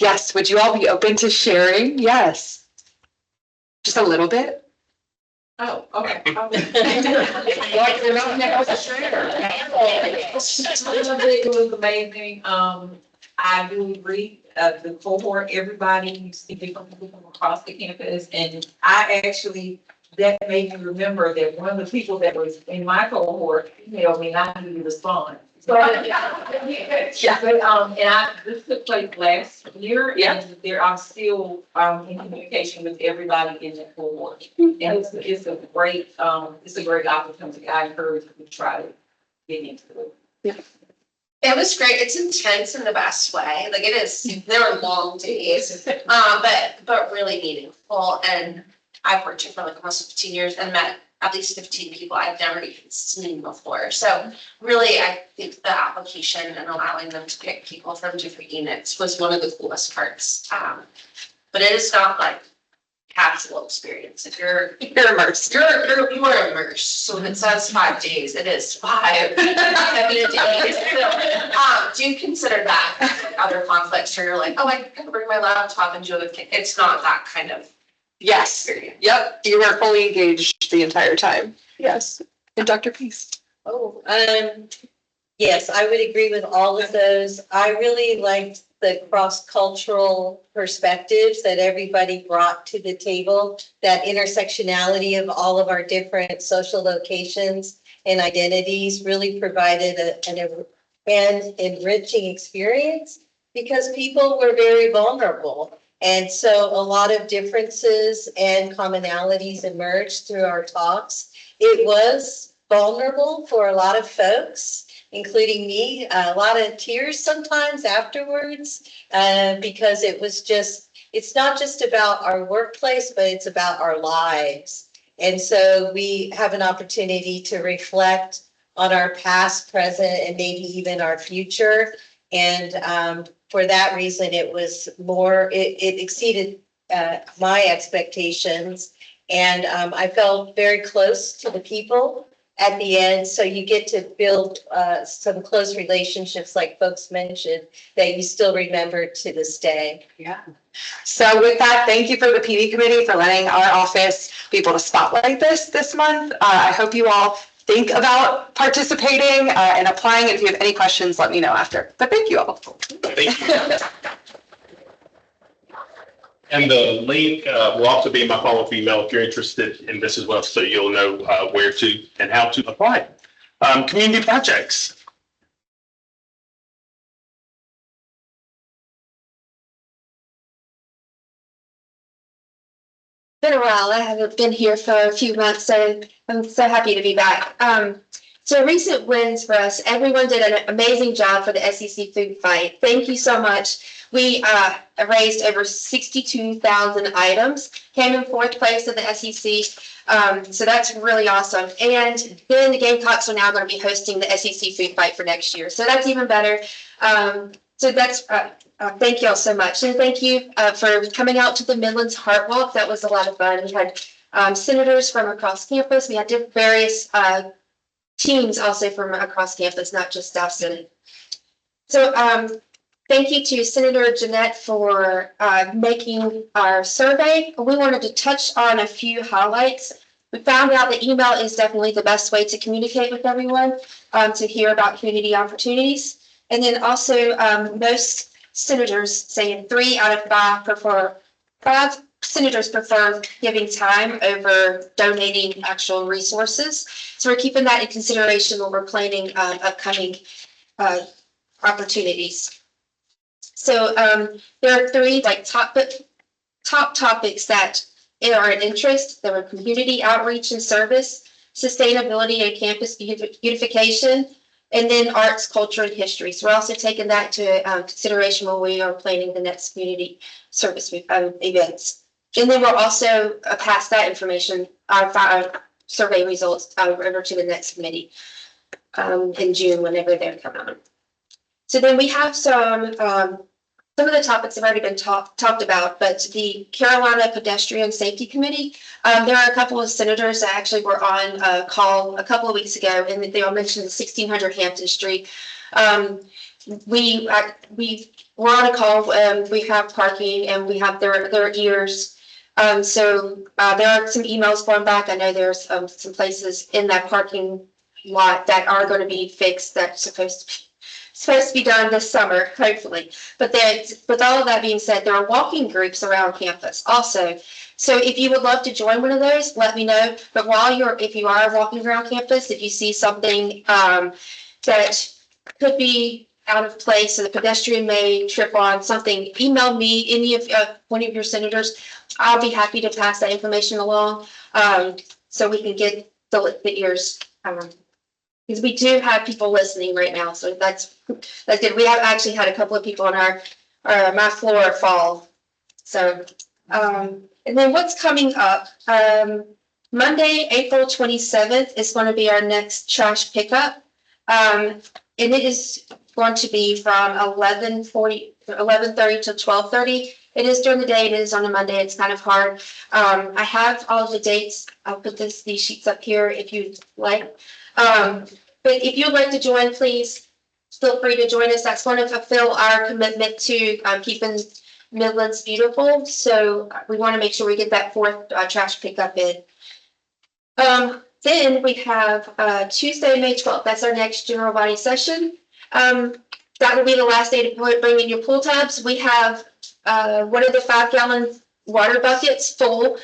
Yes, would you all be open to sharing? Yes. Just a little bit? Oh, okay. It was amazing. I do agree, the cohort, everybody, you see different people from across the campus, and that made me remember that one of the people that was in my cohort emailed me, and I didn't respond. So, this took place last year, and I'm still in communication with everybody in that cohort. And it's a great opportunity. I encourage you to try to get into it. Yeah. It was great. It's intense in the best way. Like it is, there were long days, but really meaningful. And I've worked here for like almost 15 years and met at least 15 people I've never even seen before. So really, I think the application and allowing them to pick people from different units was one of the coolest parts. But it is not like casual experience. If you're immersed, you are immersed. So when it says 5 days, it is 5 days. So, do you consider that other conflicts where you're like, oh, I can bring my laptop and do it? It's not that kind of. Yes. Yep. You were fully engaged the entire time. Yes. And Dr. Peace. Oh, yes, I would agree with all of those. I really liked the cross-cultural perspectives that everybody brought to the table, that intersectionality of all of our different social locations and identities really provided an enriching experience because people were very vulnerable. And so a lot of differences and commonalities emerged through our talks. It was vulnerable for a lot of folks, including me, a lot of tears sometimes afterwards, because it's not just about our workplace, but it's about our lives. And so we have an opportunity to reflect on our past, present, and maybe even our future. And for that reason, it was it exceeded my expectations. And I felt very close to the people at the end. So you get to build some close relationships, like folks mentioned, that you still remember to this day. Yeah. So with that, thank you for the PD committee for letting our office be able to spotlight this month. I hope you all think about participating and applying. And if you have any questions, let me know after. But thank you all. Thank you. And the link will also be in my follow-up email if you're interested in this as well, so you'll know where to and how to apply. Community projects. Been a while. I haven't been here for a few months, so I'm so happy to be back. So recent wins for us. Everyone did an amazing job for the SEC food fight. Thank you so much. We raised over 62,000 items, came in 4th place in the SEC. So that's really awesome. And then the Gamecocks are now going to be hosting the SEC food fight for next year. So that's even better. So that's thank you all so much. And thank you for coming out to the Midlands Heart Walk. That was a lot of fun. We had senators from across campus. We had various teams also from across campus, not just staff senate. So thank you to Senator Jeanette for making our survey. We wanted to touch on a few highlights. We found out that email is definitely the best way to communicate with everyone, to hear about community opportunities. And then also most senators saying 3 out of 5 prefer, 5 senators prefer giving time over donating actual resources. So we're keeping that in consideration when we're planning upcoming opportunities. So there are 3 like top topics that are an interest. There were community outreach and service, sustainability and campus beautification, And then arts, culture, and history. So we're also taking that to consideration when we are planning the next community service events. And then we'll also pass that information, our survey results over to the next committee in June, whenever they're coming on. So then we have some of the topics have already been talked about, but the Carolina Pedestrian Safety Committee, there are a couple of senators that actually were on a call a couple of weeks ago, and they all mentioned 1600 Hampton Street. We were on a call, we have parking, and we have their ears. So there are some emails going back. I know there's some places in that parking lot that are going to be fixed that's supposed to be done this summer, hopefully. But then, with all of that being said, there are walking groups around campus also. So if you would love to join one of those, let me know. But if you are walking around campus, if you see something that could be out of place, so the pedestrian may trip on something, email me, one of your senators. I'll be happy to pass that information along, so we can get the ears. Because we do have people listening right now, so that's good. We have actually had a couple of people on my floor fall. So, and then what's coming up? Monday, April 27th is going to be our next trash pickup, and it is going to be from 11:30 to 12:30. It is during the day. It is on a Monday. It's kind of hard. I have all of the dates. I'll put these sheets up here if you'd like. But if you'd like to join, please feel free to join us. That's going to fulfill our commitment to keeping Midlands beautiful. So we want to make sure we get that fourth trash pickup in. Then we have Tuesday, May 12th. That's our next general body session. That will be the last day to bring in your pool tabs. We have one of the 5-gallon water buckets full.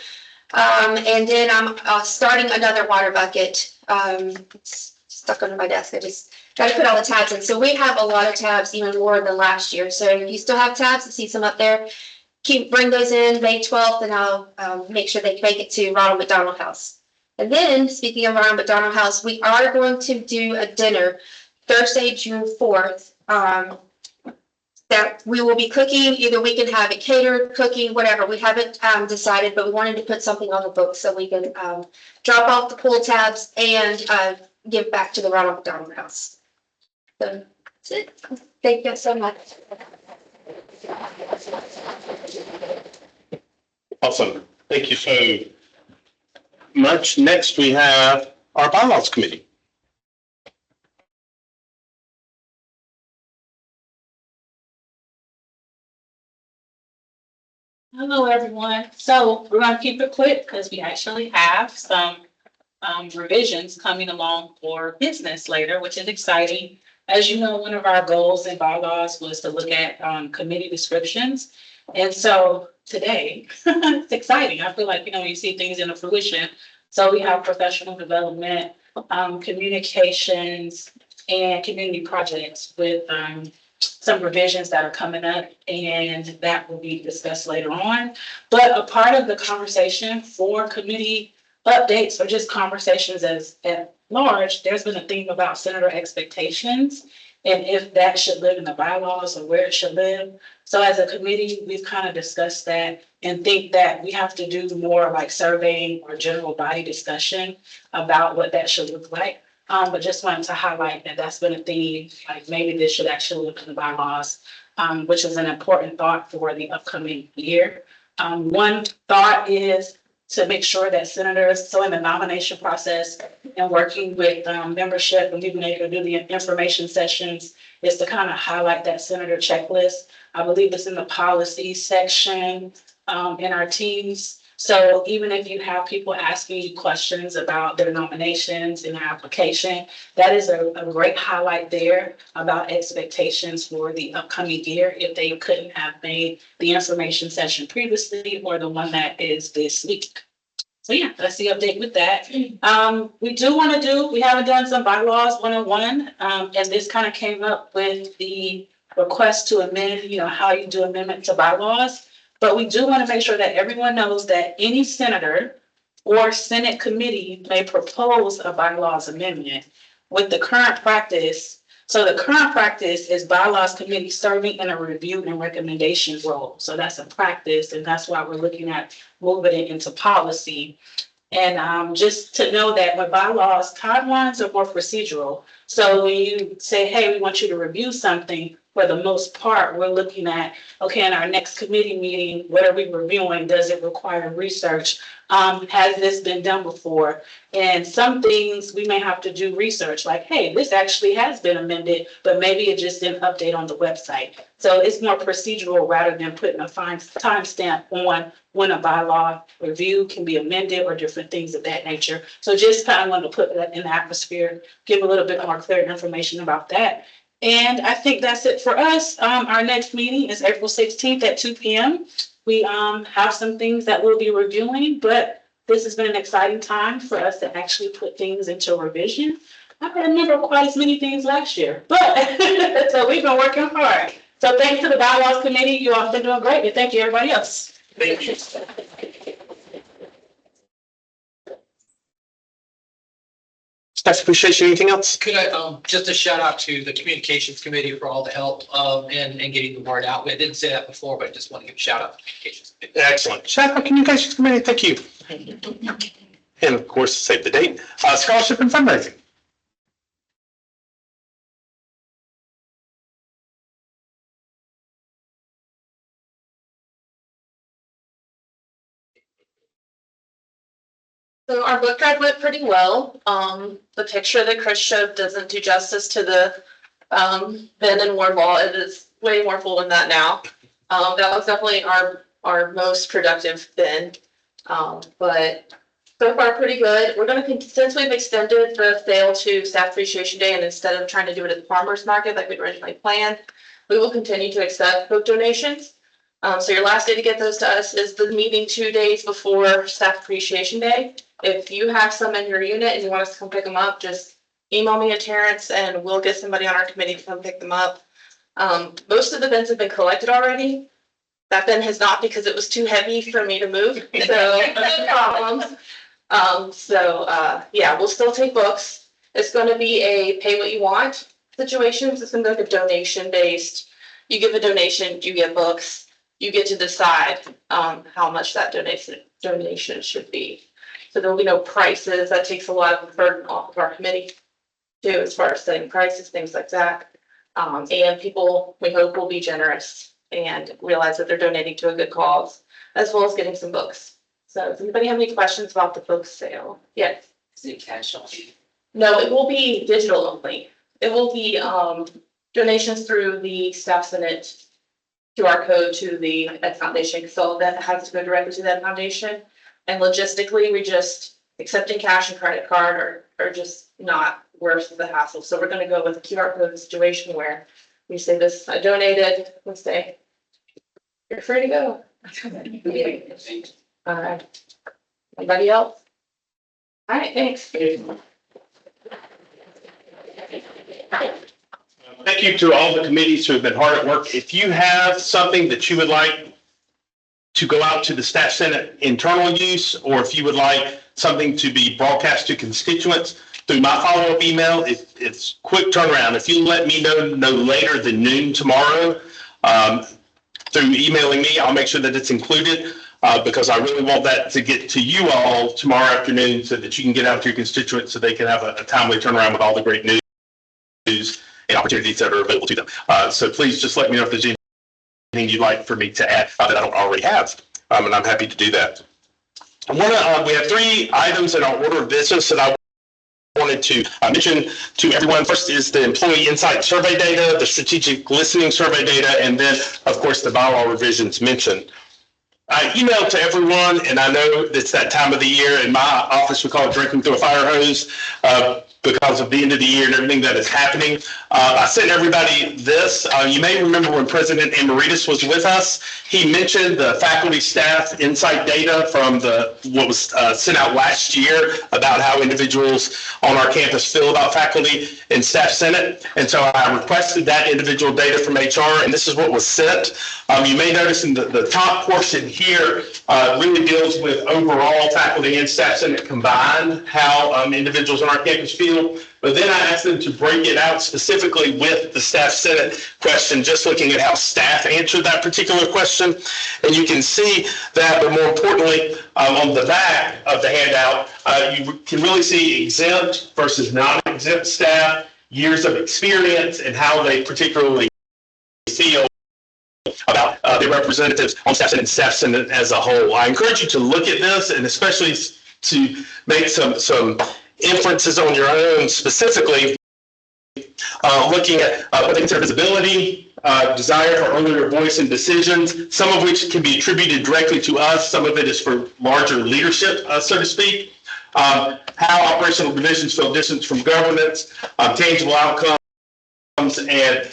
And then I'm starting another water bucket. It's stuck under my desk. I just got to put all the tabs in. So we have a lot of tabs, even more than last year. So if you still have tabs, I see some up there. Bring those in May 12th, and I'll make sure they make it to Ronald McDonald House. And then, speaking of Ronald McDonald House, we are going to do a dinner Thursday, June 4th. That we will be cooking. Either we can have it catered, cooking, whatever. We haven't decided, but we wanted to put something on the books so we can drop off the pool tabs and give back to the Ronald McDonald House. So that's it. Thank you so much. Awesome. Thank you so much. Next, we have our bylaws committee. Hello, everyone. So we're going to keep it quick because we actually have some revisions coming along for business later, which is exciting. As you know, one of our goals in bylaws was to look at committee descriptions. And so today, it's exciting. I feel like, you see things in fruition. So we have professional development, communications, and community projects with some revisions that are coming up, and that will be discussed later on. But a part of the conversation for committee updates or just conversations at large, there's been a theme about senator expectations and if that should live in the bylaws or where it should live. So as a committee, we've kind of discussed that and think that we have to do more like surveying or general body discussion about what that should look like. But just wanted to highlight that that's been a theme, like maybe this should actually look in the bylaws, which is an important thought for the upcoming year. One thought is to make sure that senators, so in the nomination process and working with membership and being able to do the information sessions, is to kind of highlight that senator checklist. I believe it's in the policy section in our teams. So even if you have people asking you questions about their nominations and their application, that is a great highlight there about expectations for the upcoming year if they couldn't have made the information session previously or the one that is this week. So yeah, that's the update with that. We haven't done some bylaws 101, and this kind of came up with the request to amend, how you do amendment to bylaws. But we do want to make sure that everyone knows that any senator or Senate committee may propose a bylaws amendment. with the current practice. So the current practice is bylaws committee serving in a review and recommendation role. So that's a practice, and that's why we're looking at moving it into policy. And just to know that with bylaws, timelines are more procedural. So when you say, hey, we want you to review something, for the most part, we're looking at, okay, in our next committee meeting, what are we reviewing? Does it require research? Has this been done before? And some things we may have to do research, like, hey, this actually has been amended, but maybe it just didn't update on the website. So it's more procedural rather than putting a fine timestamp on when a bylaw review can be amended or different things of that nature. So just kind of want to put that in the atmosphere, give a little bit more clear information about that. And I think that's it for us. Our next meeting is April 16th at 2 p.m. We have some things that we'll be reviewing, but this has been an exciting time for us to actually put things into revision. I don't remember quite as many things last year, but so we've been working hard. So thanks to the bylaws committee. You all have been doing great, and thank you everybody else. Thank you. Staff appreciation, anything else? Could I, just a shout out to the communications committee for all the help, and getting the word out. I didn't say that before, but I just want to give a shout out to the communications committee. Excellent. Shout out communications committee. Thank you. And of course, save the date. Scholarship and fundraising. So our book drive went pretty well. The picture that Chris showed doesn't do justice to the bin and ward wall. It is way more full than that now. That was definitely our most productive bin. But so far pretty good. We're gonna, since we've extended the sale to Staff Appreciation Day, and instead of trying to do it at the farmer's market like we'd originally planned, we will continue to accept book donations. So your last day to get those to us is the meeting 2 days before Staff Appreciation Day. If you have some in your unit and you want us to come pick them up, just email me at Terrence and we'll get somebody on our committee to come pick them up. Most of the bins have been collected already. That bin has not, because it was too heavy for me to move, so no problems. Yeah, we'll still take books. It's going to be a pay what you want situation. It's going to be like a donation based. You give a donation, you get books. You get to decide how much that donation should be. So there'll be no prices. That takes a lot of the burden off of our committee too, as far as setting prices, things like that. And people, we hope, will be generous and realize that they're donating to a good cause, as well as getting some books. So does anybody have any questions about the book sale? Yes. Is it cash on? No, it will be digital only. It will be donations through the Staff Senate QR code to the Ed Foundation, so that has to go directly to that foundation. And logistically, we just accepting cash and credit card are just not worth the hassle. So we're going to go with a QR code situation where we say this, I donated, let's say, you're free to go. All right. Anybody else? All right, thanks. Thank you to all the committees who have been hard at work. If you have something that you would like to go out to the Staff Senate internal use, or if you would like something to be broadcast to constituents through my follow-up email, it's quick turnaround. If you let me know no later than noon tomorrow, through emailing me, I'll make sure that it's included, because I really want that to get to you all tomorrow afternoon so that you can get out to your constituents so they can have a timely turnaround with all the great news and opportunities that are available to them. So please just let me know if there's anything you'd like for me to add that I don't already have, and I'm happy to do that. We have 3 items in our order of business that I wanted to mention to everyone. First is the employee insight survey data, the strategic listening survey data, and then, of course, the bylaw revisions mentioned. I emailed to everyone, and I know it's that time of the year. In my office, we call it drinking through a fire hose, because of the end of the year and everything that is happening. I sent everybody this. You may remember when President Emeritus was with us, he mentioned the faculty staff insight data from what was sent out last year about how individuals on our campus feel about faculty and staff senate. And so I requested that individual data from HR, and this is what was sent. You may notice in the top portion here really deals with overall faculty and staff senate combined, how individuals on our campus feel. But then I asked them to break it out specifically with the staff senate question, just looking at how staff answered that particular question. And you can see that, but more importantly, on the back of the handout, you can really see exempt versus non-exempt staff, years of experience, and how they particularly feel about the representatives on staff senate and staff senate as a whole. I encourage you to look at this, and especially to make some inferences on your own, specifically looking at what they consider visibility, desire for earlier voice in decisions, some of which can be attributed directly to us, some of it is for larger leadership, so to speak. How operational divisions feel distance from governance, tangible outcomes, and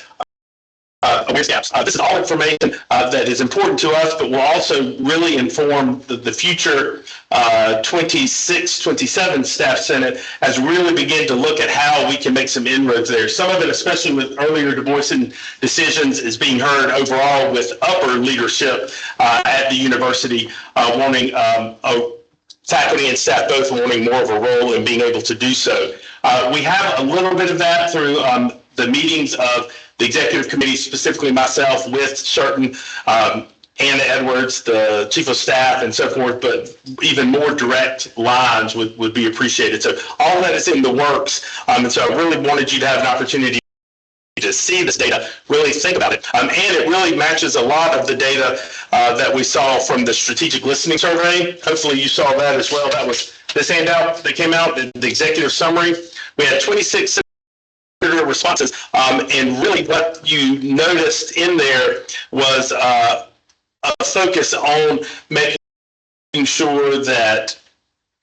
awareness gaps. This is all information that is important to us, but will also really inform the future 26, 27 staff senate as we really begin to look at how we can make some inroads there. Some of it, especially with earlier voice in decisions, is being heard overall with upper leadership at the university wanting faculty and staff both wanting more of a role in being able to do so. We have a little bit of that through the meetings of the executive committee, specifically myself with Shelton, Anna Edwards, the chief of staff and so forth, but even more direct lines would be appreciated. So all of that is in the works. And so I really wanted you to have an opportunity to see this data, really think about it. And it really matches a lot of the data that we saw from the strategic listening survey. Hopefully you saw that as well. That was this handout that came out, the executive summary. We had 26 responses, and really what you noticed in there was a focus on making sure that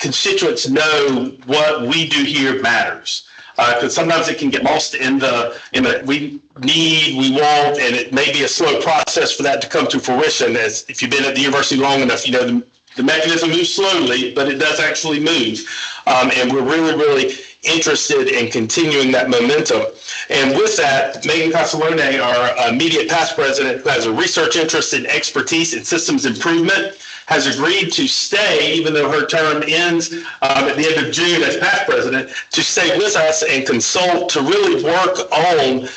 constituents know what we do here matters. Because sometimes it can get lost in the we need, we want, and it may be a slow process for that to come to fruition. As if you've been at the university long enough, you know the mechanism moves slowly, but it does actually move. And we're really interested in continuing that momentum. And with that, Megan Casalone, our immediate past president, who has a research interest and expertise in systems improvement, has agreed to stay, even though her term ends at the end of June as past president, to stay with us and consult to really work on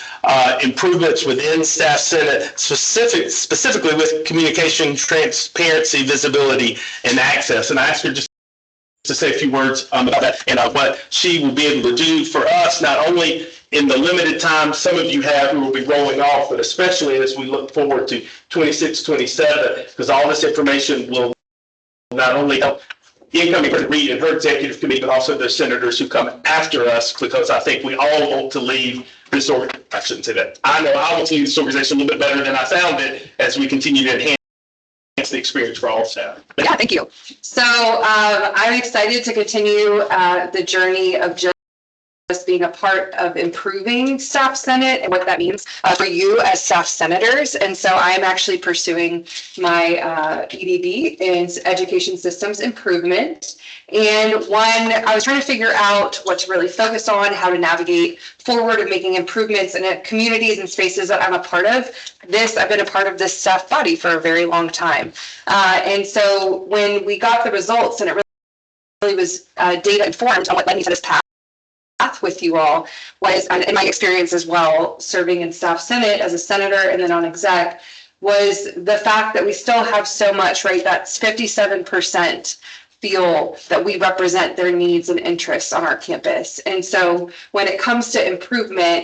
improvements within staff senate, specifically with communication, transparency, visibility, and access. And I asked her just to say a few words about that and what she will be able to do for us, not only in the limited time some of you have who will be rolling off, but especially as we look forward to 26, 27, because all this information will not only help incoming President Reid and her executive committee, but also the senators who come after us, because I think we all want to leave this organization. I shouldn't say that. I know I want to leave this organization a little bit better than I found it as we continue to enhance the experience for all staff. Yeah, thank you. So I'm excited to continue the journey of just being a part of improving staff senate and what that means for you as staff senators. And so I'm actually pursuing my EDD in education systems improvement. And I was trying to figure out what to really focus on, how to navigate forward and making improvements in communities and spaces that I'm a part of. I've been a part of this staff body for a very long time. And so when we got the results, and it really was data informed on what led me to this path with you all, was, in my experience as well, serving in staff senate as a senator and then on exec, was the fact that we still have so much, right? That's 57% feel that we represent their needs and interests on our campus. And so when it comes to improvement,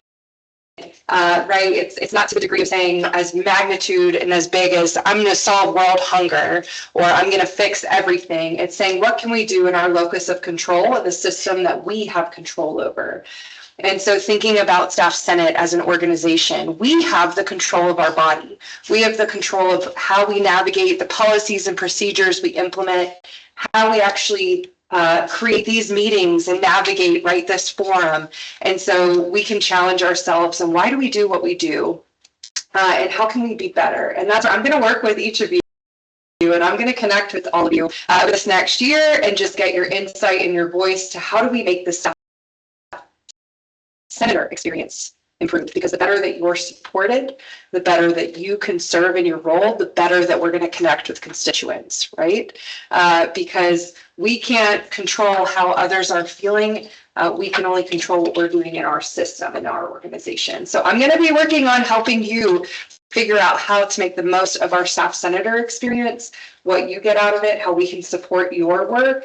right, it's not to the degree of saying as magnitude and as big as I'm going to solve world hunger or I'm going to fix everything. It's saying what can we do in our locus of control, the system that we have control over. And so thinking about staff senate as an organization, we have the control of our body. We have the control of how we navigate the policies and procedures we implement, how we actually create these meetings and navigate, right, this forum. And so we can challenge ourselves and why do we do what we do? And how can we be better? And that's what I'm going to work with each of you. And I'm going to connect with all of you this next year and just get your insight and your voice to how do we make this senator experience improved, because the better that you're supported, the better that you can serve in your role, the better that we're going to connect with constituents, right? Because we can't control how others are feeling we can only control what we're doing in our system, in our organization. So I'm going to be working on helping you figure out how to make the most of our staff senator experience, what you get out of it, how we can support your work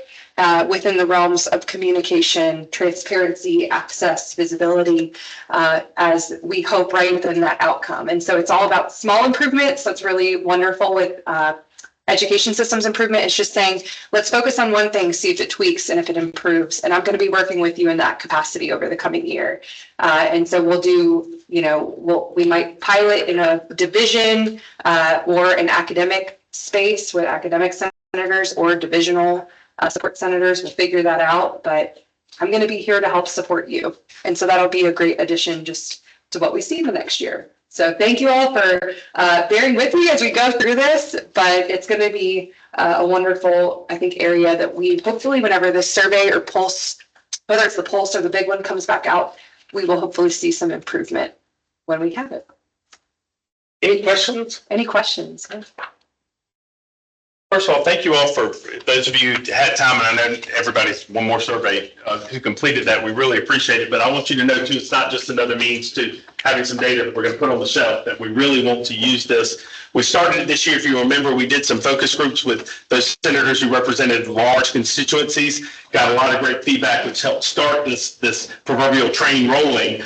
within the realms of communication, transparency, access, visibility, as we hope right within that outcome. And so it's all about small improvements. That's really wonderful with education systems improvement. It's just saying, let's focus on one thing, see if it tweaks and if it improves. And I'm going to be working with you in that capacity over the coming year. And so we'll do, we might pilot in a division or an academic space with academic senators or divisional support senators. We'll figure that out, but I'm going to be here to help support you. And so that'll be a great addition just to what we see in the next year. So thank you all for bearing with me as we go through this, but it's going to be a wonderful, I think, area that we hopefully, whenever this survey or pulse, whether it's the pulse or the big one comes back out, we will hopefully see some improvement when we have it. Any questions? Any questions? First of all, thank you all for those of you who had time, and I know everybody's one more survey who completed that. We really appreciate it, but I want you to know too, it's not just another means to having some data that we're going to put on the shelf, that we really want to use this. We started it this year. If you remember, we did some focus groups with those senators who represented large constituencies, got a lot of great feedback, which helped start this proverbial train rolling,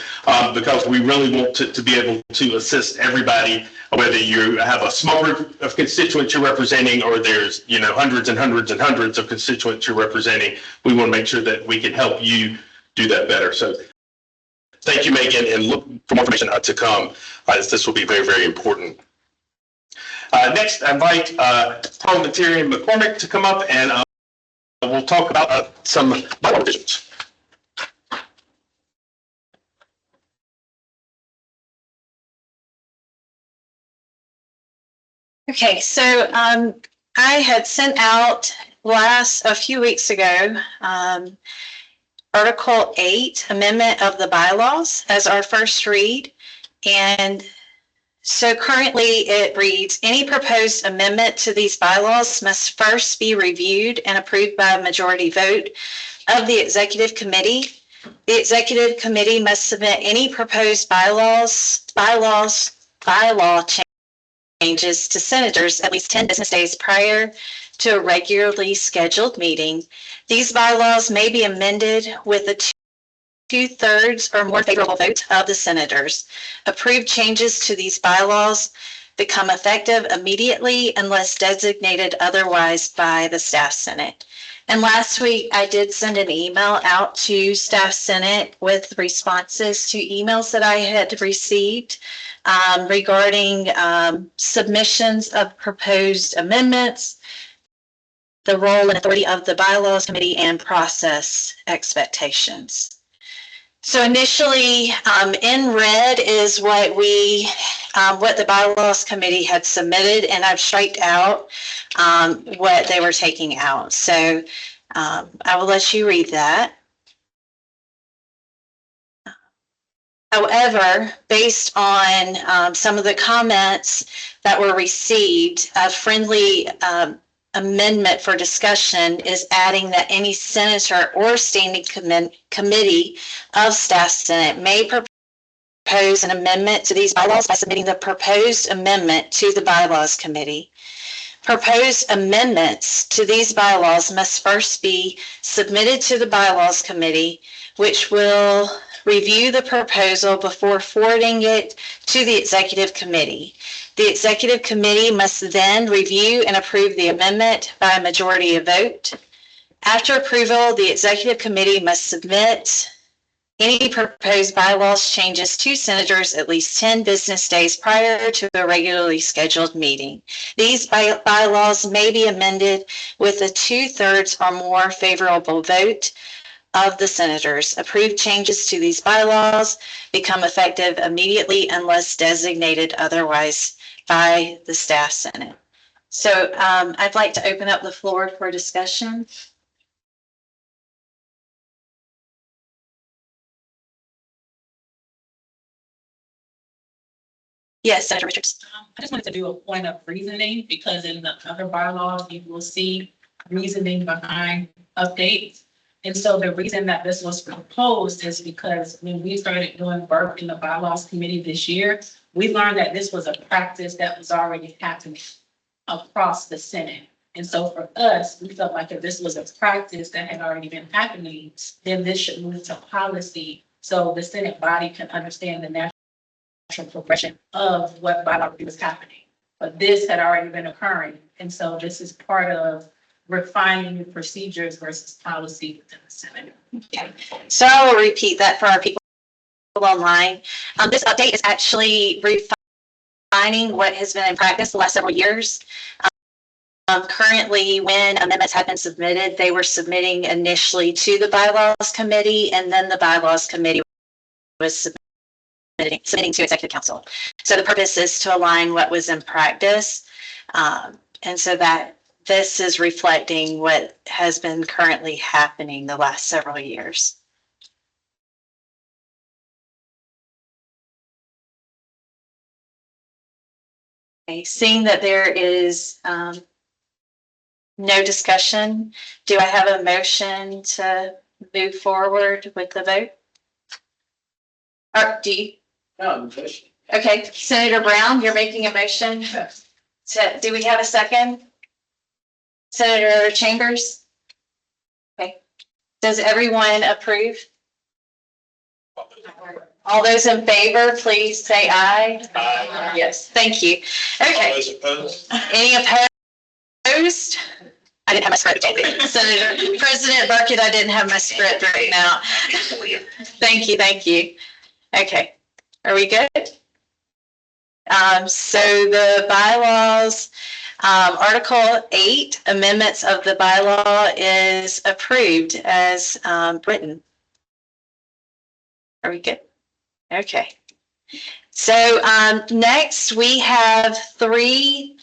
because we really want to be able to assist everybody, whether you have a small group of constituents you're representing or there's hundreds and hundreds and hundreds of constituents you're representing. We want to make sure that we can help you do that better. So thank you, Megan, and look for more information to come, as this will be very, very important. Next, I invite Parliamentarian McCormick to come up, and we'll talk about some bylaw revisions. Okay, so I had sent out a few weeks ago, Article 8, Amendment of the Bylaws as our first read. And so currently it reads, any proposed amendment to these bylaws must first be reviewed and approved by a majority vote of the Executive Committee. The Executive Committee must submit any proposed bylaw changes to senators at least 10 business days prior to a regularly scheduled meeting. These bylaws may be amended with a two-thirds or more favorable vote of the senators. Approved changes to these bylaws become effective immediately unless designated otherwise by the Staff Senate. And last week, I did send an email out to Staff Senate with responses to emails that I had received regarding submissions of proposed amendments, the role and authority of the Bylaws Committee, and process expectations. So initially, in red is what the Bylaws Committee had submitted, and I've striked out what they were taking out. So I will let you read that. However, based on some of the comments that were received, a friendly amendment for discussion is adding that any senator or standing committee of Staff Senate may propose an amendment to these bylaws by submitting the proposed amendment to the Bylaws Committee. Proposed amendments to these bylaws must first be submitted to the Bylaws Committee, which will review the proposal before forwarding it to the Executive Committee. The Executive Committee must then review and approve the amendment by a majority of vote. After approval, the Executive Committee must submit any proposed bylaws changes to senators at least 10 business days prior to a regularly scheduled meeting. These bylaws may be amended with a two-thirds or more favorable vote of the senators. Approved changes to these bylaws become effective immediately unless designated otherwise by the Staff Senate. So I'd like to open up the floor for discussion. Yes, Senator Richards. I just wanted to do a point of reasoning, because in the other bylaws, you will see reasoning behind updates. And so the reason that this was proposed is because when we started doing work in the bylaws committee this year, we learned that this was a practice that was already happening across the Senate. And so for us, we felt like if this was a practice that had already been happening, then this should move to policy so the Senate body can understand the natural progression of what bylaw review was happening. But this had already been occurring. And so this is part of refining the procedures versus policy within the Senate. Okay. So I will repeat that for our people online. This update is actually refining what has been in practice the last several years. Currently, when amendments have been submitted, they were submitting initially to the bylaws committee, and then the bylaws committee was submitting to executive council. So the purpose is to align what was in practice. And so that this is reflecting what has been currently happening the last several years. Okay, seeing that there is no discussion, do I have a motion to move forward with the vote? Or do you? No, Okay, Senator Brown, you're making a motion. Do we have a second? Senator Chambers? Okay. Does everyone approve? All those in favor, please say aye. Aye. Yes, thank you. Okay. All those opposed? Any opposed? I didn't have my script. Senator President Burkett, I didn't have my script right now. Thank you, thank you. Okay, are we good? So the bylaws, Article 8, amendments of the bylaw is approved as written. Are we good? Okay. So next we have 3,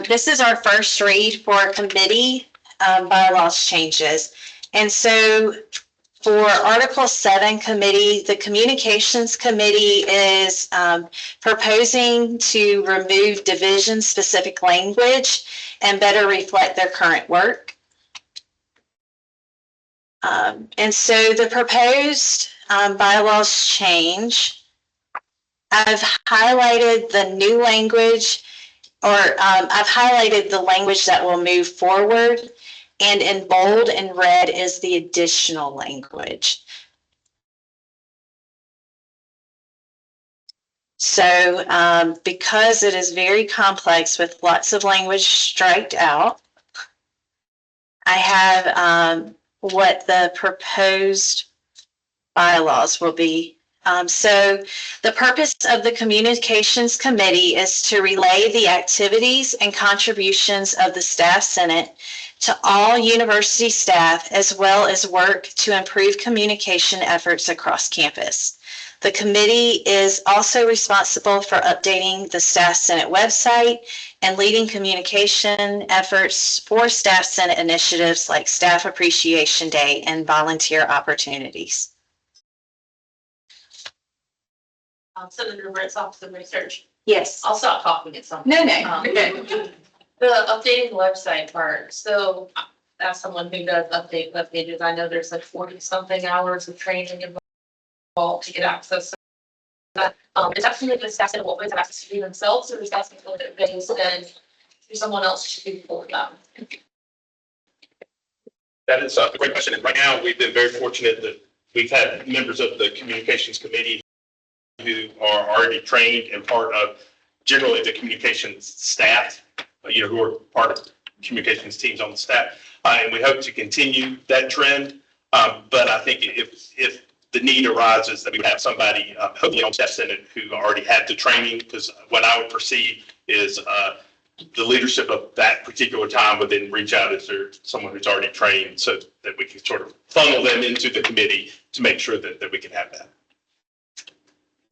this is our first read for committee bylaws changes. And so for Article 7 committee, the Communications Committee is proposing to remove division-specific language and better reflect their current work. And so the proposed bylaws change, I've highlighted the new language, or I've highlighted the language that will move forward. And in bold and red is the additional language. So because it is very complex with lots of language striked out, I have what the proposed bylaws will be. So the purpose of the Communications Committee is to relay the activities and contributions of the Staff Senate to all university staff, as well as work to improve communication efforts across campus. The committee is also responsible for updating the Staff Senate website and leading communication efforts for Staff Senate initiatives like Staff Appreciation Day and volunteer opportunities. Senator Britz, Office of Research. Yes. I'll stop talking at some No, point. no. The updating the website part, so as someone who does update web pages, I know there's like 40-something hours of training involved to get access to that. Is that something that staff will always have access to do themselves, or is that something that they send to someone else to do for them? That is a great question. And right now, we've been very fortunate that we've had members of the Communications Committee who are already trained and part of generally the communications staff, who are part of communications teams on the staff. And we hope to continue that trend. But I think if the need arises, that we would have somebody, hopefully on Staff Senate, who already had the training, because what I would perceive is the leadership of that particular time would then reach out if there's someone who's already trained, so that we can sort of funnel them into the committee to make sure that we can have that.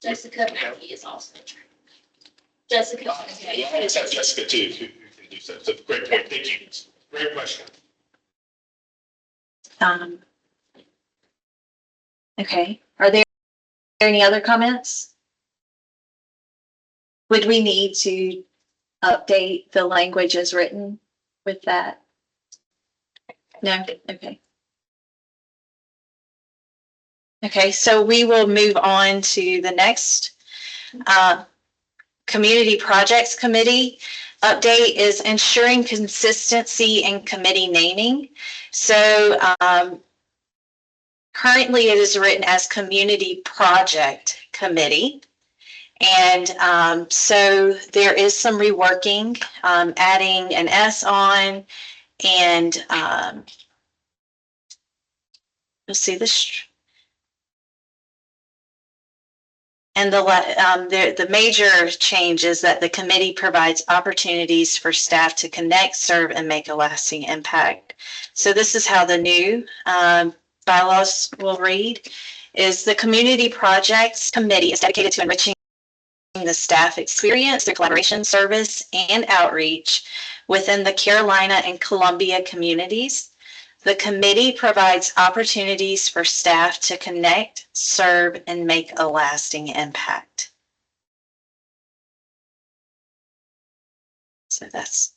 Jessica Mackey is also trained. Jessica. Jessica too, who can do so. So great point. Thank you. Great question. Okay. Are there any other comments? Would we need to update the language as written with that? No? Okay. Okay, so we will move on to the next Community Projects Committee update is ensuring consistency in committee naming. So currently it is written as Community Project Committee. And so there is some reworking, adding an S on, and you'll see this. And the major change is that the committee provides opportunities for staff to connect, serve, and make a lasting impact. So this is how the new bylaws will read, is the Community Projects Committee is dedicated to enriching the staff experience through collaboration, service, and outreach within the Carolina and Columbia communities. The committee provides opportunities for staff to connect, serve, and make a lasting impact. So that's.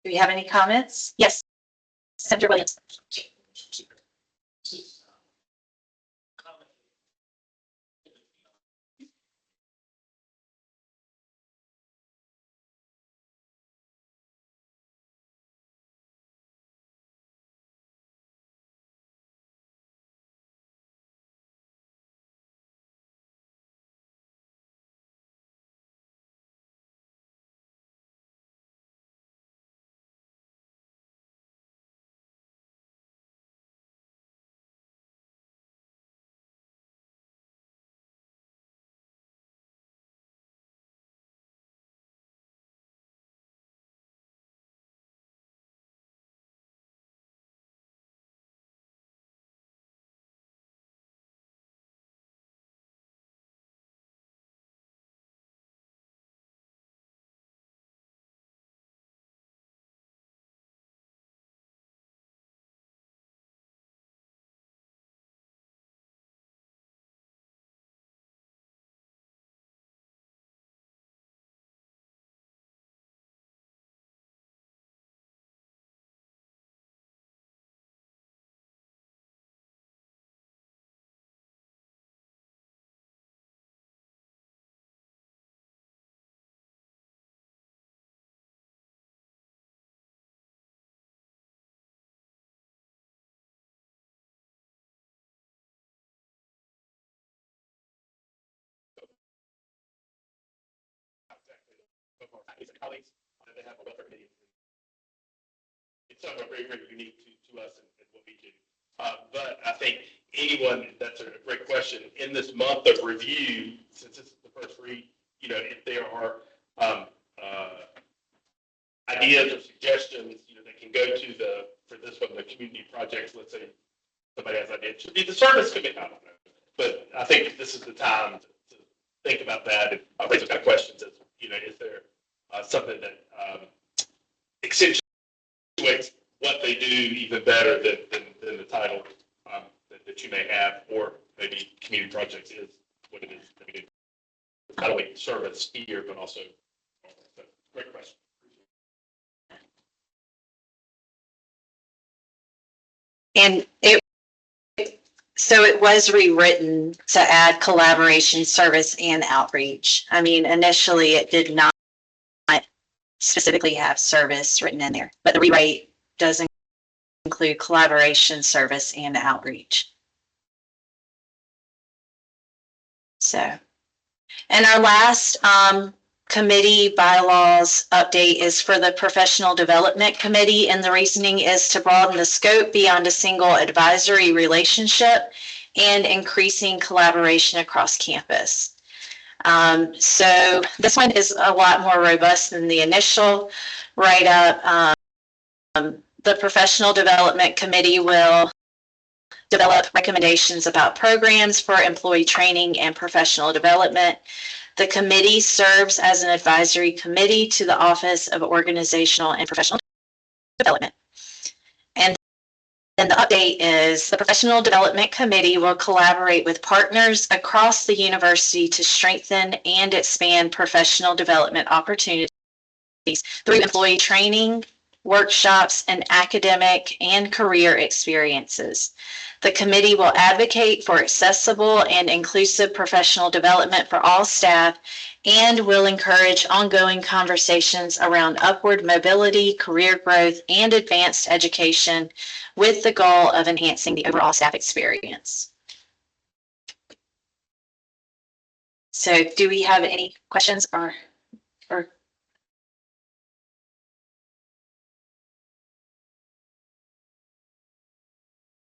Do you have any comments? Yes, Senator Williams. Colleagues, they have a welfare committee. It's somewhat very, very unique to us and what we do. But I think anyone, that's a great question. In this month of review, since this is the first read, if there are ideas or suggestions, that can go to for this one, the community projects, let's say somebody has ideas, it should be the service committee, I don't know. But I think this is the time to think about that and raise those kind of questions as, is there something that accentuates what they do even better than the title that you may have, or maybe community projects is what it is. I mean, not only service here, but also, so, great question. And so it was rewritten to add collaboration, service, and outreach. I mean, initially it did not specifically have service written in there, but the rewrite does include collaboration, service, and outreach. So, and our last committee bylaws update is for the Professional Development Committee, and the reasoning is to broaden the scope beyond a single advisory relationship and increasing collaboration across campus. So this one is a lot more robust than the initial write-up. The Professional Development Committee will develop recommendations about programs for employee training and professional development. The committee serves as an advisory committee to the Office of Organizational and Professional Development. And then the update is the Professional Development Committee will collaborate with partners across the university to strengthen and expand professional development opportunities through employee training, workshops, and academic and career experiences. The committee will advocate for accessible and inclusive professional development for all staff and will encourage ongoing conversations around upward mobility, career growth, and advanced education with the goal of enhancing the overall staff experience. So do we have any questions or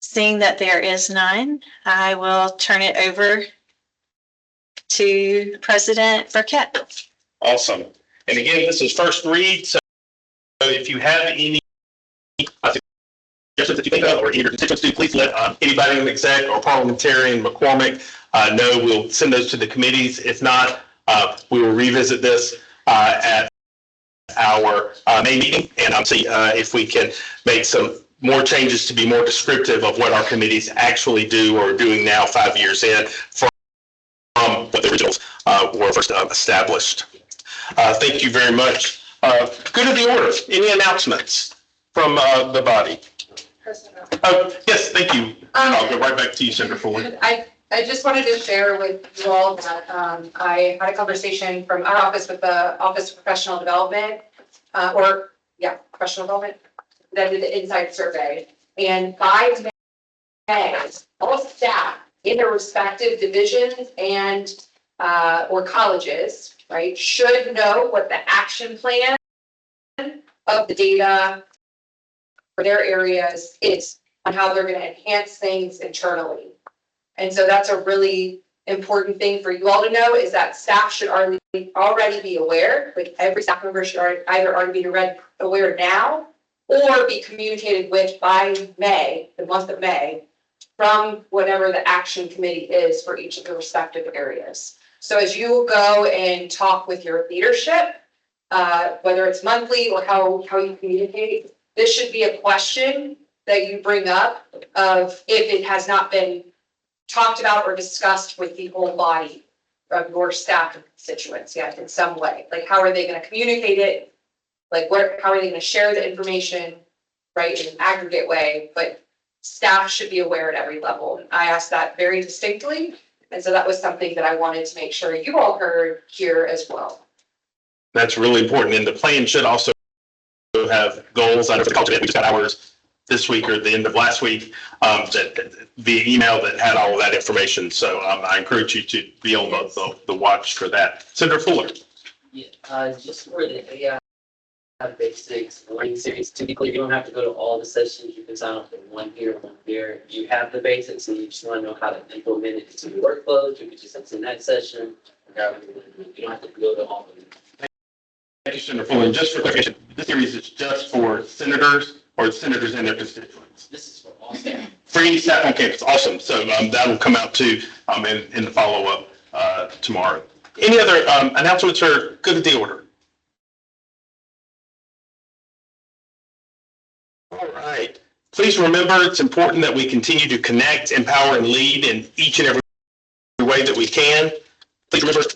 seeing that there is none, I will turn it over to President Burkett. Awesome. And again, this is first read, so if you have any suggestions that you think of or any of your constituents do, please let anybody in the exec or parliamentarian McCormick know. We'll send those to the committees. If not, we will revisit this at our May meeting and see if we can make some more changes to be more descriptive of what our committees actually do or are doing now 5 years in from what the originals were first established. Thank you very much. Good of the order. Any announcements from the body? Yes, thank you. I'll go right back to you, Senator Fuller. I just wanted to share with you all that I had a conversation from our office with the Office of Professional Development, Professional Development, that did the insight survey. And by May, all staff in their respective divisions and or colleges, right, should know what the action plan of the data for their areas is on how they're going to enhance things internally. And so that's a really important thing for you all to know, is that staff should already be aware, like every staff member should either already be aware now or be communicated with by May, the month of May, from whatever the action committee is for each of the respective areas. So as you go and talk with your leadership, whether it's monthly or how you communicate, this should be a question that you bring up of if it has not been talked about or discussed with the whole body of your staff and constituents yet in some way. Like, how are they going to communicate it? Like, how are they going to share the information, right, in an aggregate way? But staff should be aware at every level. I asked that very distinctly. And so that was something that I wanted to make sure you all heard here as well. That's really important. And the plan should also have goals. I know for the culture, we just got ours this week or the end of last week via email that had all of that information. So I encourage you to be on the watch for that. Senator Fuller. Yeah, just for the AI basics learning series, typically you don't have to go to all the sessions. You can sign up for one here, one there. You have the basics and you just want to know how to implement it into your workflows. You can just send that session. You don't have to go to all of them. Thank you, Senator Fuller. And just for clarification, this series is just for senators or senators and their constituents? This is for all staff. For any staff on campus. Awesome. So that will come out too in the follow-up tomorrow. Any other announcements or good of the order? All right. Please remember, it's important that we continue to connect, empower, and lead in each and every way that we can. Please remember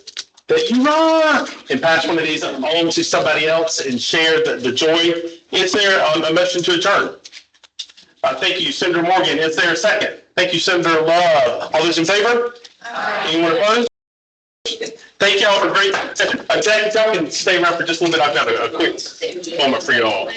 that you rock and pass one of these on to somebody else and share the joy. Is there a motion to adjourn? Thank you, Senator Morgan. Is there a second? Thank you, Senator Love. All those in favor? Anyone opposed? Thank y'all for a great session. Jack, y'all can stay around for just a little bit. I've got a quick moment for y'all.